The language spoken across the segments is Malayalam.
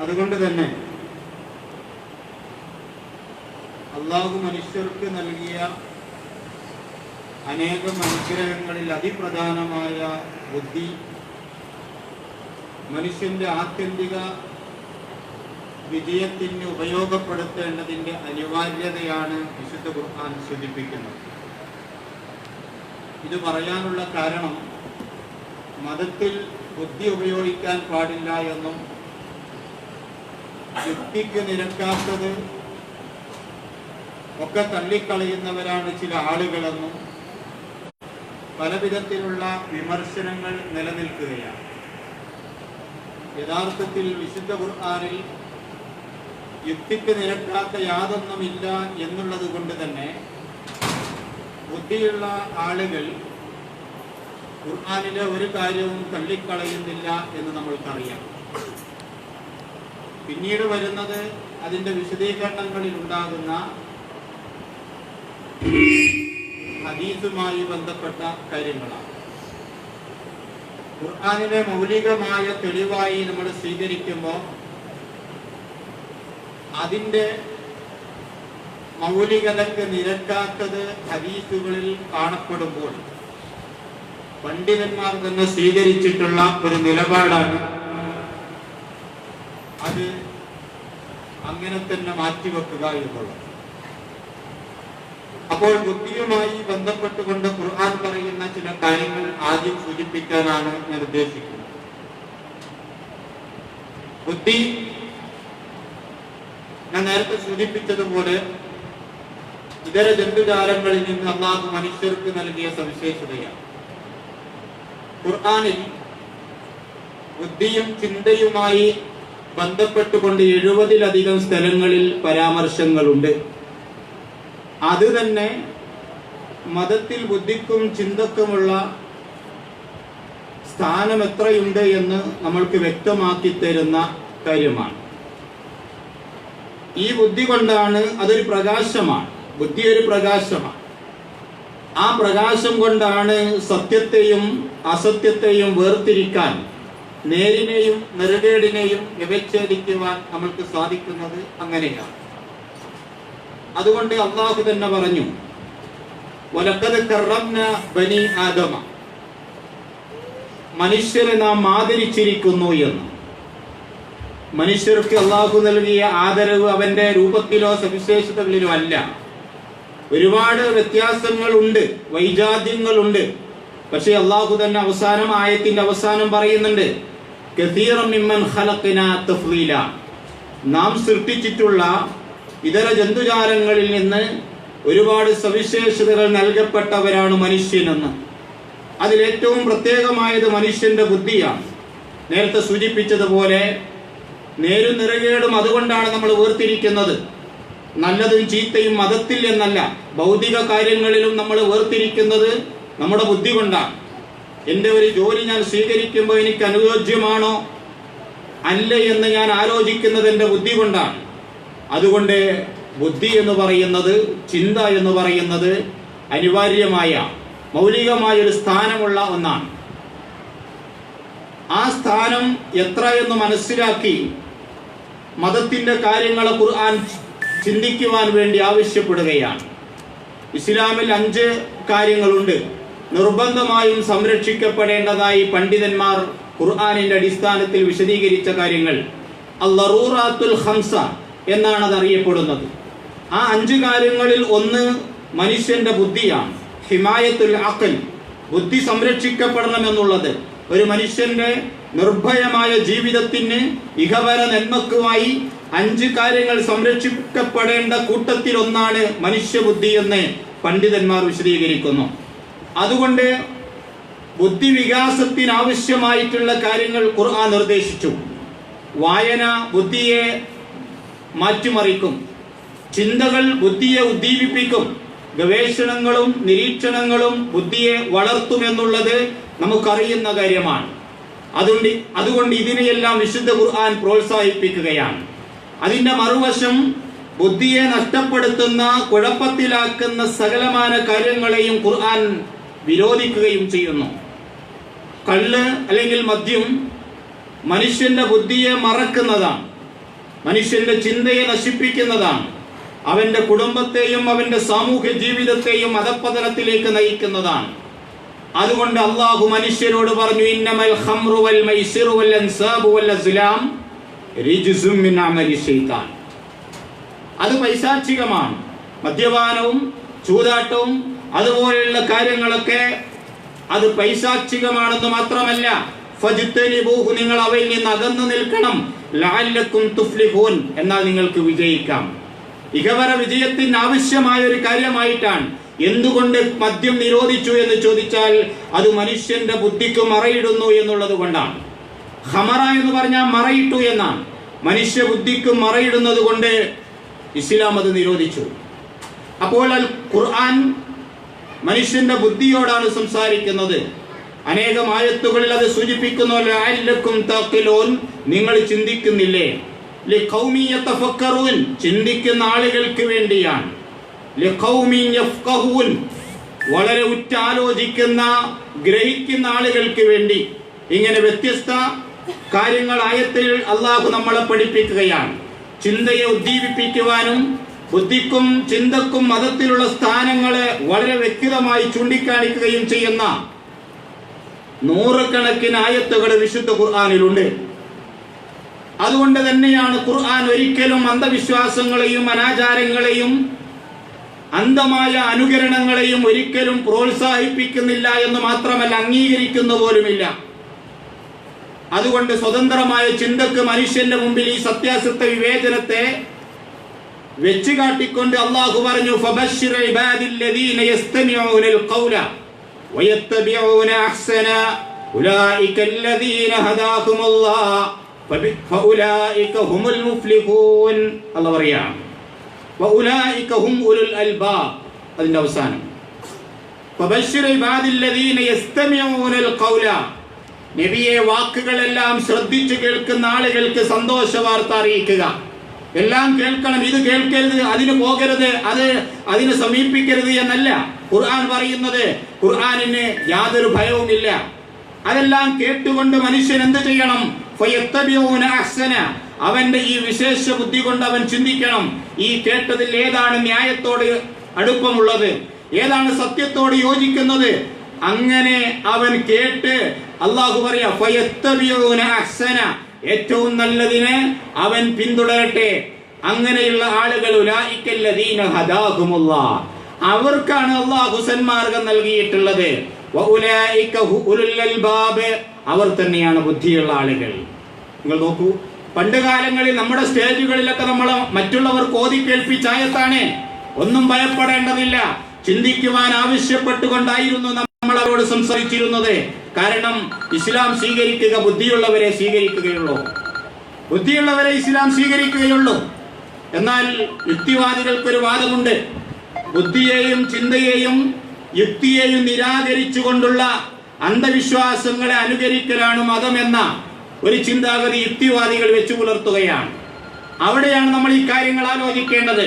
അതുകൊണ്ട് തന്നെ അള്ളാഹു മനുഷ്യർക്ക് നൽകിയ അനേകം അനുഗ്രഹങ്ങളിൽ അതിപ്രധാനമായ ബുദ്ധി മനുഷ്യന്റെ ആത്യന്തിക വിജയത്തിന് ഉപയോഗപ്പെടുത്തേണ്ടതിൻ്റെ അനിവാര്യതയാണ് വിശുദ്ധ ഖുർആൻ സൂചിപ്പിക്കുന്നത്. ഇത് പറയാനുള്ള കാരണം മതത്തിൽ ബുദ്ധി ഉപയോഗിക്കാൻ പാടില്ല എന്നും യുക്തിക്ക് നിരക്കാത്തത് ഒക്കെ തള്ളിക്കളയുന്നവരാണ് ചില ആളുകളെന്നും പലവിധത്തിലുള്ള വിമർശനങ്ങൾ നിലനിൽക്കുകയാണ്. യഥാർത്ഥത്തിൽ വിശുദ്ധ ഖുർആനിൽ യുക്തിക്ക് നിരക്കാത്ത യാതൊന്നുമില്ല എന്നുള്ളത് കൊണ്ട് തന്നെ ബുദ്ധിയുള്ള ആളുകൾ ഖുർആനിലെ ഒരു കാര്യവും തള്ളിക്കളയുന്നില്ല എന്ന് നമ്മൾക്കറിയാം. പിന്നീട് വരുന്നത് അതിൻ്റെ വിശദീകരണങ്ങളിൽ ഉണ്ടാകുന്ന ഹദീസുമായി ബന്ധപ്പെട്ട കാര്യങ്ങളാണ്. ഖുർആനിലെ മൗലികമായ തെളിവായി നമ്മൾ സ്വീകരിക്കുമ്പോൾ അതിൻ്റെ മൗലികതയ്ക്ക് നിരക്കാത്തത് ഹദീസുകളിൽ കാണപ്പെടുമ്പോൾ പണ്ഡിതന്മാർ തന്നെ സ്വീകരിച്ചിട്ടുള്ള ഒരു നിലപാടാണ് അത് അങ്ങനെ തന്നെ മാറ്റിവെക്കുക എന്നുള്ളത്. അപ്പോൾ ബുദ്ധിയുമായി ബന്ധപ്പെട്ടുകൊണ്ട് ഖുർആൻ പറയുന്ന ചില കാര്യങ്ങൾ ആദ്യം സൂചിപ്പിക്കാനാണ് ഞാൻ ഉദ്ദേശിക്കുന്നത്. ബുദ്ധി ഞാൻ നേരത്തെ സൂചിപ്പിച്ചതുപോലെ ഇതര ജന്തുജാലങ്ങളിൽ നിന്ന് അല്ലാഹു മനുഷ്യർക്ക് നൽകിയ സവിശേഷതയാണ്. ഖുർആനിൽ ബുദ്ധിയും ചിന്തയുമായി ബന്ധപ്പെട്ടുകൊണ്ട് 70-ലധികം സ്ഥലങ്ങളിൽ പരാമർശങ്ങളുണ്ട്. അത് തന്നെ മതത്തിൽ ബുദ്ധിക്കും ചിന്തക്കുമുള്ള സ്ഥാനം എത്രയുണ്ട് എന്ന് നമ്മൾക്ക് വ്യക്തമാക്കി തരുന്ന കാര്യമാണ്. ഈ ബുദ്ധി കൊണ്ടാണ് അതൊരു പ്രകാശമാണ്. ബുദ്ധി ഒരു പ്രകാശമാണ്. ആ പ്രകാശം കൊണ്ടാണ് സത്യത്തെയും അസത്യത്തെയും വേർതിരിക്കാൻ, നേരിനെയും നെറുകേടിനെയും വ്യവച്ഛേദിക്കുവാൻ നമ്മൾക്ക് സാധിക്കുന്നത്. അങ്ങനെയാണ്. അതുകൊണ്ട് അള്ളാഹു തന്നെ പറഞ്ഞു, വലഖദ് കറംനാ ബനി ആദമ, മനുഷ്യരെ നാം ആദരിച്ചിരിക്കുന്നു എന്ന്. മനുഷ്യർക്ക് അള്ളാഹു നൽകിയ ആദരവ് അവന്റെ രൂപത്തിലോ സവിശേഷതകളിലോ അല്ല. ഒരുപാട് വ്യത്യാസങ്ങളുണ്ട്, വൈജാത്യങ്ങളുണ്ട്. പക്ഷെ അള്ളാഹു തന്നെ ആയത്തിന്റെ അവസാനം പറയുന്നുണ്ട്, കസീറൻ മിമ്മൻ ഖലഖനാ തഫ്ളീല, നാം സൃഷ്ടിച്ചിട്ടുള്ള ഇതര ജന്തുജാലങ്ങളിൽ നിന്ന് ഒരുപാട് സവിശേഷതകൾ നൽകപ്പെട്ടവരാണ് മനുഷ്യനെന്ന്. അതിലേറ്റവും പ്രത്യേകമായത് മനുഷ്യന്റെ ബുദ്ധിയാണ്. നേരത്തെ സൂചിപ്പിച്ചതുപോലെ നേരും നിറകേടും അതുകൊണ്ടാണ് നമ്മൾ വേർതിരിക്കുന്നത്. നല്ലതും ചീത്തയും മതത്തിൽ എന്നല്ല, ഭൗതിക കാര്യങ്ങളിലും നമ്മൾ വേർതിരിക്കുന്നത് നമ്മുടെ ബുദ്ധി കൊണ്ടാണ്. എൻ്റെ ഒരു ജോലി ഞാൻ സ്വീകരിക്കുമ്പോൾ എനിക്ക് അനുയോജ്യമാണോ അല്ല എന്ന് ഞാൻ ആലോചിക്കുന്നത് എൻ്റെ ബുദ്ധി കൊണ്ടാണ്. അതുകൊണ്ട് ബുദ്ധി എന്ന് പറയുന്നത്, ചിന്ത എന്ന് പറയുന്നത് അനിവാര്യമായ മൗലികമായ ഒരു സ്ഥാനമുള്ള ഒന്നാണ്. ആ സ്ഥാനം എത്ര എന്ന് മനസ്സിലാക്കി മതത്തിന്റെ കാര്യങ്ങളെ ഖുർആൻ ചിന്തിക്കുവാൻ വേണ്ടി ആവശ്യപ്പെടുകയാണ്. ഇസ്ലാമിൽ 5 കാര്യങ്ങളുണ്ട് നിർബന്ധമായും സംരക്ഷിക്കപ്പെടേണ്ടതായി പണ്ഡിതന്മാർ ഖുർആനിന്റെ അടിസ്ഥാനത്തിൽ വിശദീകരിച്ച കാര്യങ്ങൾ. അൽ-ലറൂറാത്തുൽ ഖംസ എന്നാണ് അത് അറിയപ്പെടുന്നത്. ആ 5 കാര്യങ്ങളിൽ ഒന്ന് മനുഷ്യന്റെ ബുദ്ധിയാണ്. ഹിമായത്തുൽ അഖൽ, ബുദ്ധി സംരക്ഷിക്കപ്പെടണമെന്നുള്ളത് ഒരു മനുഷ്യന്റെ നിർഭയമായ ജീവിതത്തിന് ഇഹപര നന്മക്കുമായി 5 കാര്യങ്ങൾ സംരക്ഷിക്കപ്പെടേണ്ട കൂട്ടത്തിൽ ഒന്നാണ് മനുഷ്യബുദ്ധി എന്ന് പണ്ഡിതന്മാർ വിശദീകരിക്കുന്നു. അതുകൊണ്ട് ബുദ്ധി വികാസത്തിനാവശ്യമായിട്ടുള്ള കാര്യങ്ങൾ ഖുർആൻ നിർദ്ദേശിച്ചു. വായന ബുദ്ധിയെ മാറ്റിമറിക്കും, ചിന്തകൾ ബുദ്ധിയെ ഉദ്ദീപിപ്പിക്കും, ഗവേഷണങ്ങളും നിരീക്ഷണങ്ങളും ബുദ്ധിയെ വളർത്തുമെന്നുള്ളത് നമുക്കറിയുന്ന കാര്യമാണ്. അതുകൊണ്ട് ഇതിനെയെല്ലാം വിശുദ്ധ ഖുർആൻ പ്രോത്സാഹിപ്പിക്കുകയാണ്. അതിന്റെ മറുവശം ബുദ്ധിയെ നഷ്ടപ്പെടുത്തുന്ന, കുഴപ്പത്തിലാക്കുന്ന സകലമാന കാര്യങ്ങളെയും ഖുർആൻ വിരോധിക്കുകയും ചെയ്യുന്നു. കള്ള് അല്ലെങ്കിൽ മദ്യം മനുഷ്യന്റെ ബുദ്ധിയെ മറക്കുന്നതാണ്. മനുഷ്യന്റെ ചിന്തയെ നശിപ്പിക്കുന്നതാണ്, അവന്റെ കുടുംബത്തെയും അവന്റെ സാമൂഹ്യ ജീവിതത്തെയും അധപ്പതനത്തിലേക്ക് നയിക്കുന്നതാണ്. അതുകൊണ്ട് അള്ളാഹു മനുഷ്യരോട് പറഞ്ഞു, ഇന്നമൽ ഖംറു വൽ മൈസിറു വൽ അൻസാബു വൽ അസ്ലാം റിജ്സും മിൻ അമലി ശൈത്താൻ. അത് പൈശാചികമാണ്. മദ്യപാനവും ചൂതാട്ടവും അതുപോലെയുള്ള കാര്യങ്ങളൊക്കെ അത് പൈശാചികമാണെന്ന് മാത്രമല്ല, ഫജ്തനിബൂഹു, നിങ്ങൾ അവയിൽ നിന്ന് അകന്നു നിൽക്കണം, ലഅല്ലക്കും തുഫ്ലിഹൂൻ, എന്നാൽ നിങ്ങൾക്ക് വിജയിക്കാം. ഇഹപര വിജയത്തിന് ആവശ്യമായ ഒരു കാര്യമായിട്ടാണ്. എന്തുകൊണ്ട് മദ്യം നിരോധിച്ചു എന്ന് ചോദിച്ചാൽ അത് മനുഷ്യന്റെ ബുദ്ധിക്ക് മറയിടുന്നു എന്നുള്ളത് കൊണ്ടാണ്. ഖമറ എന്ന് പറഞ്ഞാൽ മറയിട്ടു എന്നാണ്. മനുഷ്യ ബുദ്ധിക്ക് മറയിടുന്നത് കൊണ്ട് ഇസ്ലാം അത് നിരോധിച്ചു. അപ്പോൾ ഖുർആൻ മനുഷ്യന്റെ ബുദ്ധിയോടാണ് സംസാരിക്കുന്നത്. അനേകം ആയത്തുകളിൽ അത് സൂചിപ്പിക്കുന്നു, ലഅല്ലക്കും തഖിലൂൻ, നിങ്ങൾ ചിന്തിക്കുന്നില്ലേ. ലിഖൗമി യതഫക്കറൂൻ, ചിന്തിക്കുന്ന ആളുകൾക്ക് വേണ്ടിയാണ്. ലിഖൗമി യഫ്ഖഹൂൻ, വളരെ ഉറ്റാലോചിക്കുന്ന ഗ്രഹിക്കുന്ന ആളുകൾക്ക് വേണ്ടി. ഇങ്ങനെ വ്യത്യസ്ത കാര്യങ്ങൾ ആയത്തിൽ അള്ളാഹു നമ്മളെ പഠിപ്പിക്കുകയാണ്. ചിന്തയെ ഉദ്ദീപിപ്പിക്കുവാനും ബുദ്ധിക്കും ചിന്തക്കും മതത്തിലുള്ള സ്ഥാനങ്ങളെ വളരെ വ്യക്തമായി ചൂണ്ടിക്കാണിക്കുകയും ചെയ്യുന്ന നൂറുകണക്കിന് ആയത്തുകൾ വിശുദ്ധ ഖുർആനിലുണ്ട്. അതുകൊണ്ട് തന്നെയാണ് ഖുർആൻ ഒരിക്കലും അന്ധവിശ്വാസങ്ങളെയും അനാചാരങ്ങളെയും അന്ധമായ അനുകരണങ്ങളെയും ഒരിക്കലും പ്രോത്സാഹിപ്പിക്കുന്നില്ല എന്ന് മാത്രമല്ല, അംഗീകരിക്കുന്ന പോലുമില്ല. അതുകൊണ്ട് സ്വതന്ത്രമായ ചിന്തക്ക് മനുഷ്യന്റെ മുമ്പിൽ ഈ സത്യാസത്യ വിവേചനത്തെ വെച്ച് കാട്ടിക്കൊണ്ട് അള്ളാഹു പറഞ്ഞു, ഫബശ്ശിർ ഇബാദില്ലദീന യസ്തമിഊനൽ ഖൗല വയത്തബിഊന അഹ്സന ഉലൈകല്ലദീന ഹദാഹുമുല്ലാഹ് ഫഉലൈക ഹുമുൽ മുഫ്ലിഹൂൻ. അല്ലാഹു പറയാം, വഉലൈക ഹും ഉലുൽ അൽബാബ്. അതിന്റെ അവസാനം ഫബശ്ശിർ ഇബാദില്ലദീന യസ്തമിഊനൽ ഖൗല, നബിയെ വാക്കുകളെല്ലാം ശ്രദ്ധിച്ചു കേൾക്കുന്ന ആളുകൾക്ക് സന്തോഷ വാർത്ത അറിയിക്കുക. എല്ലാം കേൾക്കണം, ഇത് കേൾക്കരുത്, അതിന് പോകരുത്, അതിന് സമീപിക്കരുത് എന്നല്ല ഖുർആൻ പറയുന്നത്. ഖുർആനിന് യാതൊരു ഭയവുമില്ല. അതെല്ലാം കേട്ടുകൊണ്ട് മനുഷ്യൻ എന്ത് ചെയ്യണം? ഫയത്തബിഊന അഹ്സന, അവന്റെ ഈ വിശേഷ ബുദ്ധി കൊണ്ട് അവൻ ചിന്തിക്കണം. ഈ കേട്ടതിൽ ഏതാണ് ന്യായത്തോട് അടുപ്പമുള്ളത്, ഏതാണ് സത്യത്തോട് യോജിക്കുന്നത്. അങ്ങനെ അവൻ കേട്ട് അള്ളാഹു പറയാ, ഫയത്തബിഊന അഹ്സന, ഏറ്റവും നല്ലതിനെ അവൻ പിന്തുടരട്ടെ. അങ്ങനെയുള്ള ആളുകൾ ഉലൈകല്ലദീന ഹദാഹുമുല്ലാഹ്, അവർക്കാണ് അള്ളാഹു സന്മാർഗം നൽകിയിട്ടുള്ളത്. വഉലൈക ഉലുൽ അൽബാബ്, അവർ തന്നെയാണ് ബുദ്ധിയുള്ള ആളുകൾ. നിങ്ങൾ നോക്കൂ, പണ്ട് കാലങ്ങളിൽ നമ്മുടെ സ്റ്റേജുകളിലൊക്കെ നമ്മൾ മറ്റുള്ളവർ കോതി കേൾപ്പിച്ചായത്താണ്. ഒന്നും ഭയപ്പെടേണ്ടതില്ല, ചിന്തിക്കുവാൻ ആവശ്യപ്പെട്ടുകൊണ്ടായിരുന്നു നമ്മൾ അവരോട് സംസാരിച്ചിരുന്നത്. കാരണം ഇസ്ലാം സ്വീകരിക്കുക ബുദ്ധിയുള്ളവരെ സ്വീകരിക്കുകയുള്ളൂ, ബുദ്ധിയുള്ളവരെ ഇസ്ലാം സ്വീകരിക്കുകയുള്ളൂ. എന്നാൽ യുക്തിവാദികൾക്കൊരു വാദമുണ്ട്. ബുദ്ധിയെയും ചിന്തയെയും യുക്തിയെയും നിരാകരിച്ചുകൊണ്ടുള്ള അന്ധവിശ്വാസങ്ങളെ അനുകരിക്കലാണ് മതമെന്ന ഒരു ചിന്താഗതി യുക്തിവാദികൾ വെച്ചു പുലർത്തുകയാണ്. അവിടെയാണ് നമ്മൾ ഈ കാര്യങ്ങൾ ആലോചിക്കേണ്ടത്.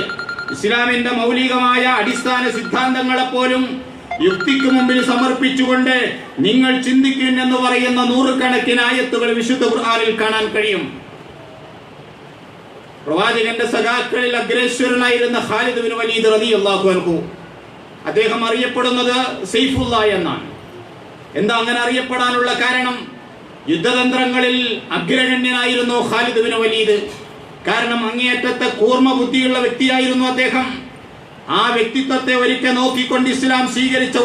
ഇസ്ലാമിന്റെ മൗലികമായ അടിസ്ഥാന സിദ്ധാന്തങ്ങളെപ്പോലും യുക്തിക്ക് മുമ്പിൽ സമർപ്പിച്ചുകൊണ്ട് നിങ്ങൾ ചിന്തിക്കും എന്ന് പറയുന്ന നൂറുകണക്കിന് ആയത്തുകൾ വിശുദ്ധ ഖുർആനിൽ കാണാൻ കഴിയും. പ്രവാചകന്റെ സഖാക്കളിൽ അഗ്രേശ്വരനായിരുന്ന ഖാലിദ് ബിൻ വലീദ് റളിയല്ലാഹു അൻഹു, അദ്ദേഹം അറിയപ്പെടുന്നത് സൈഫുല്ല എന്നാണ്. എന്താ അങ്ങനെ അറിയപ്പെടാനുള്ള കാരണം? യുദ്ധതന്ത്രങ്ങളിൽ അഗ്രഗണ്യനായിരുന്നു ഖാലിദ് ബിൻ വലീദ്. കാരണം അങ്ങേയറ്റത്തെ കൂർമ്മ ബുദ്ധിയുള്ള വ്യക്തിയായിരുന്നു അദ്ദേഹം. ആ വ്യക്തിത്വത്തെ ഒരിക്കൽ നോക്കിക്കൊണ്ട് ഇസ്ലാം സ്വീകരിച്ച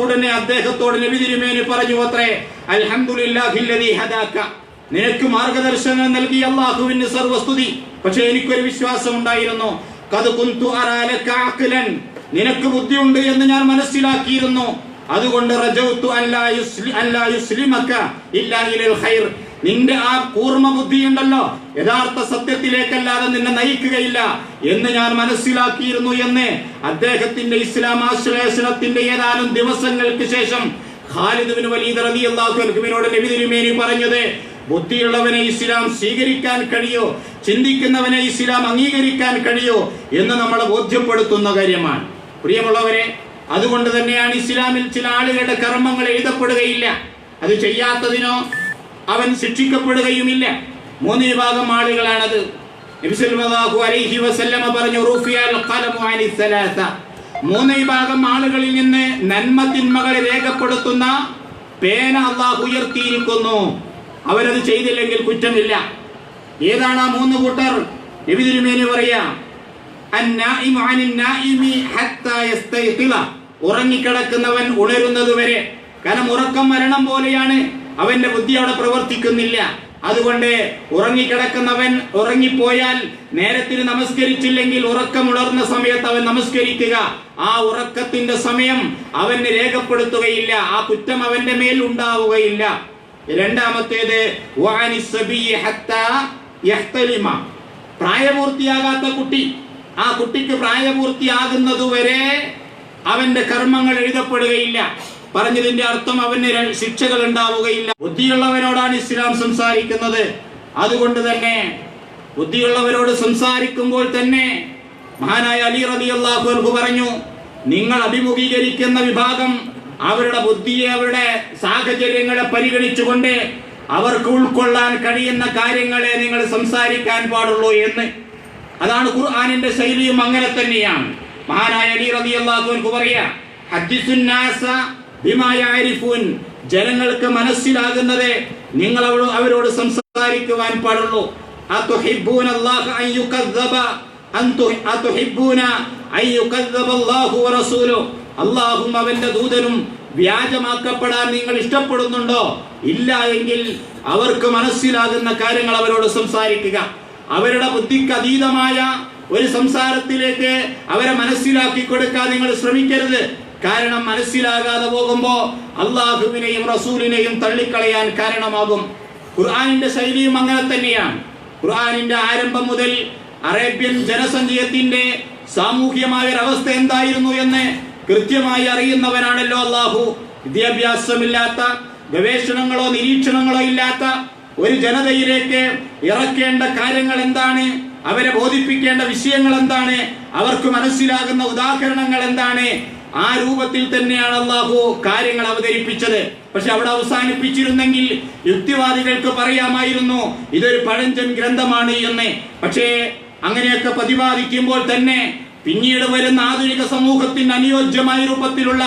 ഉടനെ അദ്ദേഹത്തോട് നബി തിരുമേനി പറഞ്ഞു അത്രേ, അൽഹംദുലില്ലാഹില്ലദീ ഹദാക, നിനക്ക് മാർഗദർശനം നൽകി അല്ലാഹുവിന് സർവസ്തുതി. പക്ഷേ എനിക്കൊരു വിശ്വാസം ഉണ്ടായിരുന്നു, ഖദ് കുന്തു അറാ ലക അഖ്ലൻ, നിനക്ക് ബുദ്ധിയുണ്ട് എന്ന് ഞാൻ മനസ്സിലാക്കിയിരുന്നു. അതുകൊണ്ട് റജൗതു അല്ലാ യുസ്ലിമക ഇല്ലാ ഇലൽ ഖൈർ, നിന്റെ ആ കൂർമ്മ ബുദ്ധിയുണ്ടല്ലോ യഥാർത്ഥ സത്യത്തിലേക്കല്ലാതെ നിന്നെ നയിക്കുകയില്ല എന്ന് ഞാൻ മനസ്സിലാക്കിയിരുന്നു എന്ന് അദ്ദേഹത്തിന്റെ ഇസ്ലാം ആശ്ലേഷണത്തിന്റെ ഏതാനും ദിവസങ്ങൾക്ക് ശേഷം ഖാലിദ് ബിൻ വലീദ് റളിയല്ലാഹു അൻഹുവിനോട് നബി തിരുമേനി പറഞ്ഞത്, ബുദ്ധിയുള്ളവനെ ഇസ്ലാം സ്വീകരിക്കാൻ കഴിയോ, ചിന്തിക്കുന്നവനെ ഇസ്ലാം അംഗീകരിക്കാൻ കഴിയോ എന്ന് നമ്മളെ ബോധ്യപ്പെടുത്തുന്ന കാര്യമാണ്. പ്രിയമുള്ളവരെ, അതുകൊണ്ട് തന്നെയാണ് ഇസ്ലാമിൽ ചില ആളുകളുടെ കർമ്മങ്ങൾ എഴുതപ്പെടുകയില്ല, അത് ചെയ്യാത്തതിനോ അവൻ ശിക്ഷിക്കപ്പെടുകയുമില്ല. മൂന്ന് വിഭാഗം ആളുകളാണത്. നബി സല്ലല്ലാഹു അലൈഹി വസല്ലമ പറഞ്ഞു റുഫിയൽ ഖലമു അനി സലാസ. മൂന്ന് വിഭാഗം ആളുകളിൽ നിന്ന് നന്മ തിന്മകളെ രേഖപ്പെടുത്തുന്ന പേന അല്ലാഹു ഉയർത്തിയിരിക്കുന്നു. അവരത് ചെയ്തില്ലെങ്കിൽ കുറ്റമില്ല. ഏതാണ് ആ മൂന്ന് കൂട്ടർ? നബി തിരുമേനി പറയാ അന്നാഇമു അനിൻ നാഇമി ഹത്താ യസ്തൈഖില. ഉറങ്ങിക്കിടക്കുന്നവൻ ഉണരുന്നത് വരെ. കാരണം ഉറക്കം മരണം പോലെയാണ്, അവന്റെ ബുദ്ധി അവിടെ പ്രവർത്തിക്കുന്നില്ല. അതുകൊണ്ട് ഉറങ്ങിക്കിടക്കുന്നവൻ ഉറങ്ങിപ്പോയാൽ നേരത്തിന് നമസ്കരിച്ചില്ലെങ്കിൽ ഉറക്കമുണർന്ന സമയത്ത് അവൻ നമസ്കരിക്കുക. ആ ഉറക്കത്തിന്റെ സമയം അവന് രേഖപ്പെടുത്തുകയില്ല, ആ കുറ്റം അവന്റെ മേൽ ഉണ്ടാവുകയില്ല. രണ്ടാമത്തേത് പ്രായപൂർത്തിയാകാത്ത കുട്ടി, ആ കുട്ടിക്ക് പ്രായപൂർത്തിയാകുന്നതുവരെ അവന്റെ കർമ്മങ്ങൾ എഴുതപ്പെടുകയില്ല. പറഞ്ഞതിന്റെ അർത്ഥം അവന് ശിക്ഷകൾ ഉണ്ടാവുകയില്ല. ബുദ്ധിയുള്ളവരോടാണ് ഇസ്ലാം സംസാരിക്കുന്നത്. അതുകൊണ്ട് തന്നെ ബുദ്ധിയുള്ളവരോട് സംസാരിക്കുമ്പോൾ തന്നെ മഹാനായ അലി റളിയല്ലാഹു അൻഹു പറഞ്ഞു, നിങ്ങൾ അഭിമുഖീകരിക്കുന്ന വിഭാഗം അവരുടെ ബുദ്ധിയെ, അവരുടെ സാഹചര്യങ്ങളെ പരിഗണിച്ചുകൊണ്ട് അവർക്ക് ഉൾക്കൊള്ളാൻ കഴിയുന്ന കാര്യങ്ങളെ നിങ്ങൾ സംസാരിക്കാൻ പാടുള്ളൂ എന്ന്. അതാണ് ഖുർആനിന്റെ ശൈലിയും അങ്ങനെ തന്നെയാണ്. മഹാനായ അലി റളിയല്ലാഹു അൻഹു പറയാ, ഹദ്ദിസുൻ നാസ ബിമാ യഅരിഫൂൻ. ജനങ്ങൾക്ക് മനസ്സിലാകുന്നത് നിങ്ങൾ അവരോട് സംസാരിക്കുവാൻ പാടുള്ളൂ. അതുഹിബ്ബൂന അല്ലാഹ അൻ യുകദ്ദബ അതുഹിബ്ബൂന അൻ യുകദ്ദബ അല്ലാഹു വറസൂലു. അല്ലാഹും അവന്റെ ദൂതനും വ്യാജമാക്കപ്പെടാൻ നിങ്ങൾ ഇഷ്ടപ്പെടുന്നുണ്ടോ? ഇല്ല എങ്കിൽ അവർക്ക് മനസ്സിലാകുന്ന കാര്യങ്ങൾ അവരോട് സംസാരിക്കുക. അവരുടെ ബുദ്ധിക്ക് അതീതമായ ഒരു സംസാരത്തിലേക്ക് അവരെ മനസ്സിലാക്കി കൊടുക്കാൻ നിങ്ങൾ ശ്രമിക്കരുത്. കാരണം മനസ്സിലാകാതെ പോകുമ്പോ അള്ളാഹുവിനെയും റസൂലിനെയും തള്ളിക്കളയാൻ കാരണമാകും. ഖുർആനിന്റെ ശൈലിയും അങ്ങനെ തന്നെയാണ്. ഖുർആനിന്റെ ആരംഭം മുതൽ അറേബ്യൻ ജനസഞ്ചയത്തിന്റെ സാമൂഹ്യമായ ഒരവസ്ഥ എന്തായിരുന്നു എന്ന് കൃത്യമായി അറിയുന്നവനാണല്ലോ അള്ളാഹു. വിദ്യാഭ്യാസമില്ലാത്ത, ഗവേഷണങ്ങളോ നിരീക്ഷണങ്ങളോ ഇല്ലാത്ത ഒരു ജനതയിലേക്ക് ഇറക്കേണ്ട കാര്യങ്ങൾ എന്താണ്, അവരെ ബോധിപ്പിക്കേണ്ട വിഷയങ്ങൾ എന്താണ്, അവർക്ക് മനസ്സിലാകുന്ന ഉദാഹരണങ്ങൾ എന്താണ്, ആ രൂപത്തിൽ തന്നെയാണ് അള്ളാഹു കാര്യങ്ങൾ അവതരിപ്പിച്ചത്. പക്ഷെ അവിടെ അവസാനിപ്പിച്ചിരുന്നെങ്കിൽ യുക്തിവാദികൾക്ക് പറയാമായിരുന്നു ഇതൊരു പഴഞ്ചൻ ഗ്രന്ഥമാണ് എന്ന്. പക്ഷേ അങ്ങനെയൊക്കെ പ്രതിപാദിക്കുമ്പോൾ തന്നെ പിന്നീട് വരുന്ന ആധുനിക സമൂഹത്തിന് അനുയോജ്യമായ രൂപത്തിലുള്ള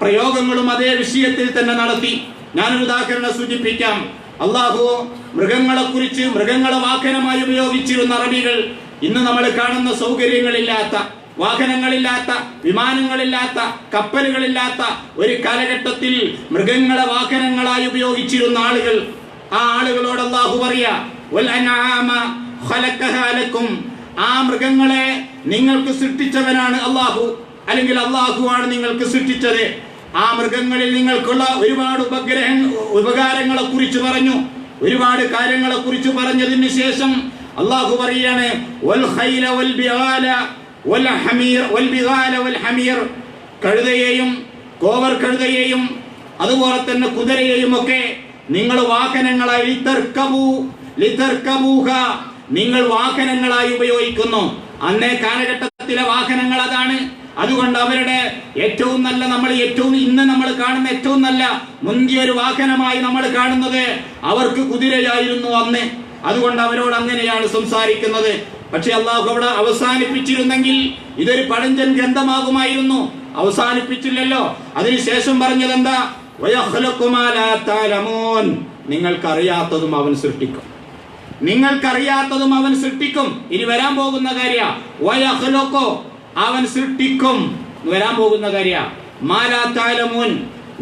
പ്രയോഗങ്ങളും അതേ വിഷയത്തിൽ തന്നെ നടത്തി. ഞാനൊരു ഉദാഹരണം സൂചിപ്പിക്കാം. അള്ളാഹു മൃഗങ്ങളെ കുറിച്ച്, മൃഗങ്ങളെ വാഹനമായി ഉപയോഗിച്ചിരുന്ന അറബികൾ ഇന്ന് നമ്മൾ കാണുന്ന സൗകര്യങ്ങളില്ലാത്ത, വാഹനങ്ങളില്ലാത്ത, വിമാനങ്ങളില്ലാത്ത, കപ്പലുകളില്ലാത്ത ഒരു കാലഘട്ടത്തിൽ മൃഗങ്ങളെ വാഹനങ്ങളായി ഉപയോഗിച്ചിരുന്ന ആളുകൾ, ആ ആളുകളോട് അള്ളാഹു പറയാ വൽ അൻആമ ഖലഖഹാ ലക്കും. ആ മൃഗങ്ങളെ നിങ്ങൾക്ക് സൃഷ്ടിച്ചവനാണ് അള്ളാഹു, അല്ലെങ്കിൽ അള്ളാഹു ആണ് നിങ്ങൾക്ക് സൃഷ്ടിച്ചത്. ആ മൃഗങ്ങളിൽ നിങ്ങൾക്കുള്ള ഒരുപാട് ഉപകാരങ്ങളെ കുറിച്ച് പറഞ്ഞു. ഒരുപാട് കാര്യങ്ങളെ കുറിച്ച് പറഞ്ഞതിന് ശേഷം അള്ളാഹു പറയാണ് വൽ ഖൈല വൽ ബിഗാല വൽ ഹമീർ വൽ ബിഗാല വൽ ഹമീർ. കഴുതയെയും കോവർ കഴുതയെയും അതുപോലെ തന്നെ കുതിരയെയും ഒക്കെ നിങ്ങൾ വാഹനങ്ങളായി ലിതർകബൂഹ, നിങ്ങൾ വാഹനങ്ങളായി ഉപയോഗിക്കുന്നു. അന്നേ കാലഘട്ടത്തിലെ വാഹനങ്ങൾ അതാണ്. അതുകൊണ്ട് അവരുടെ ഏറ്റവും നല്ല, ഇന്ന് നമ്മൾ കാണുന്ന ഏറ്റവും നല്ല മുന്തിയ ഒരു വാഹനമായി നമ്മൾ കാണുന്നത് അവർക്ക് കുതിരയായിരുന്നു അന്ന്. അതുകൊണ്ട് അവരോട് അങ്ങനെയാണ് സംസാരിക്കുന്നത്. പക്ഷെ അള്ളാഹു അവിടെ അവസാനിപ്പിച്ചിരുന്നെങ്കിൽ ഇതൊരു പഴഞ്ചൻ ഗ്രന്ഥമാകുമായിരുന്നു. അവസാനിപ്പിച്ചില്ലല്ലോ. അതിനുശേഷം പറഞ്ഞത് എന്താ? നിങ്ങൾക്കറിയാത്തതും അവൻ സൃഷ്ടിക്കും, നിങ്ങൾക്കറിയാത്തതും അവൻ സൃഷ്ടിക്കും. ഇനി വരാൻ പോകുന്ന കാര്യ അവൻ സൃഷ്ടിക്കും, വരാൻ പോകുന്ന കാര്യ. മാലാത്താലമൂൻ,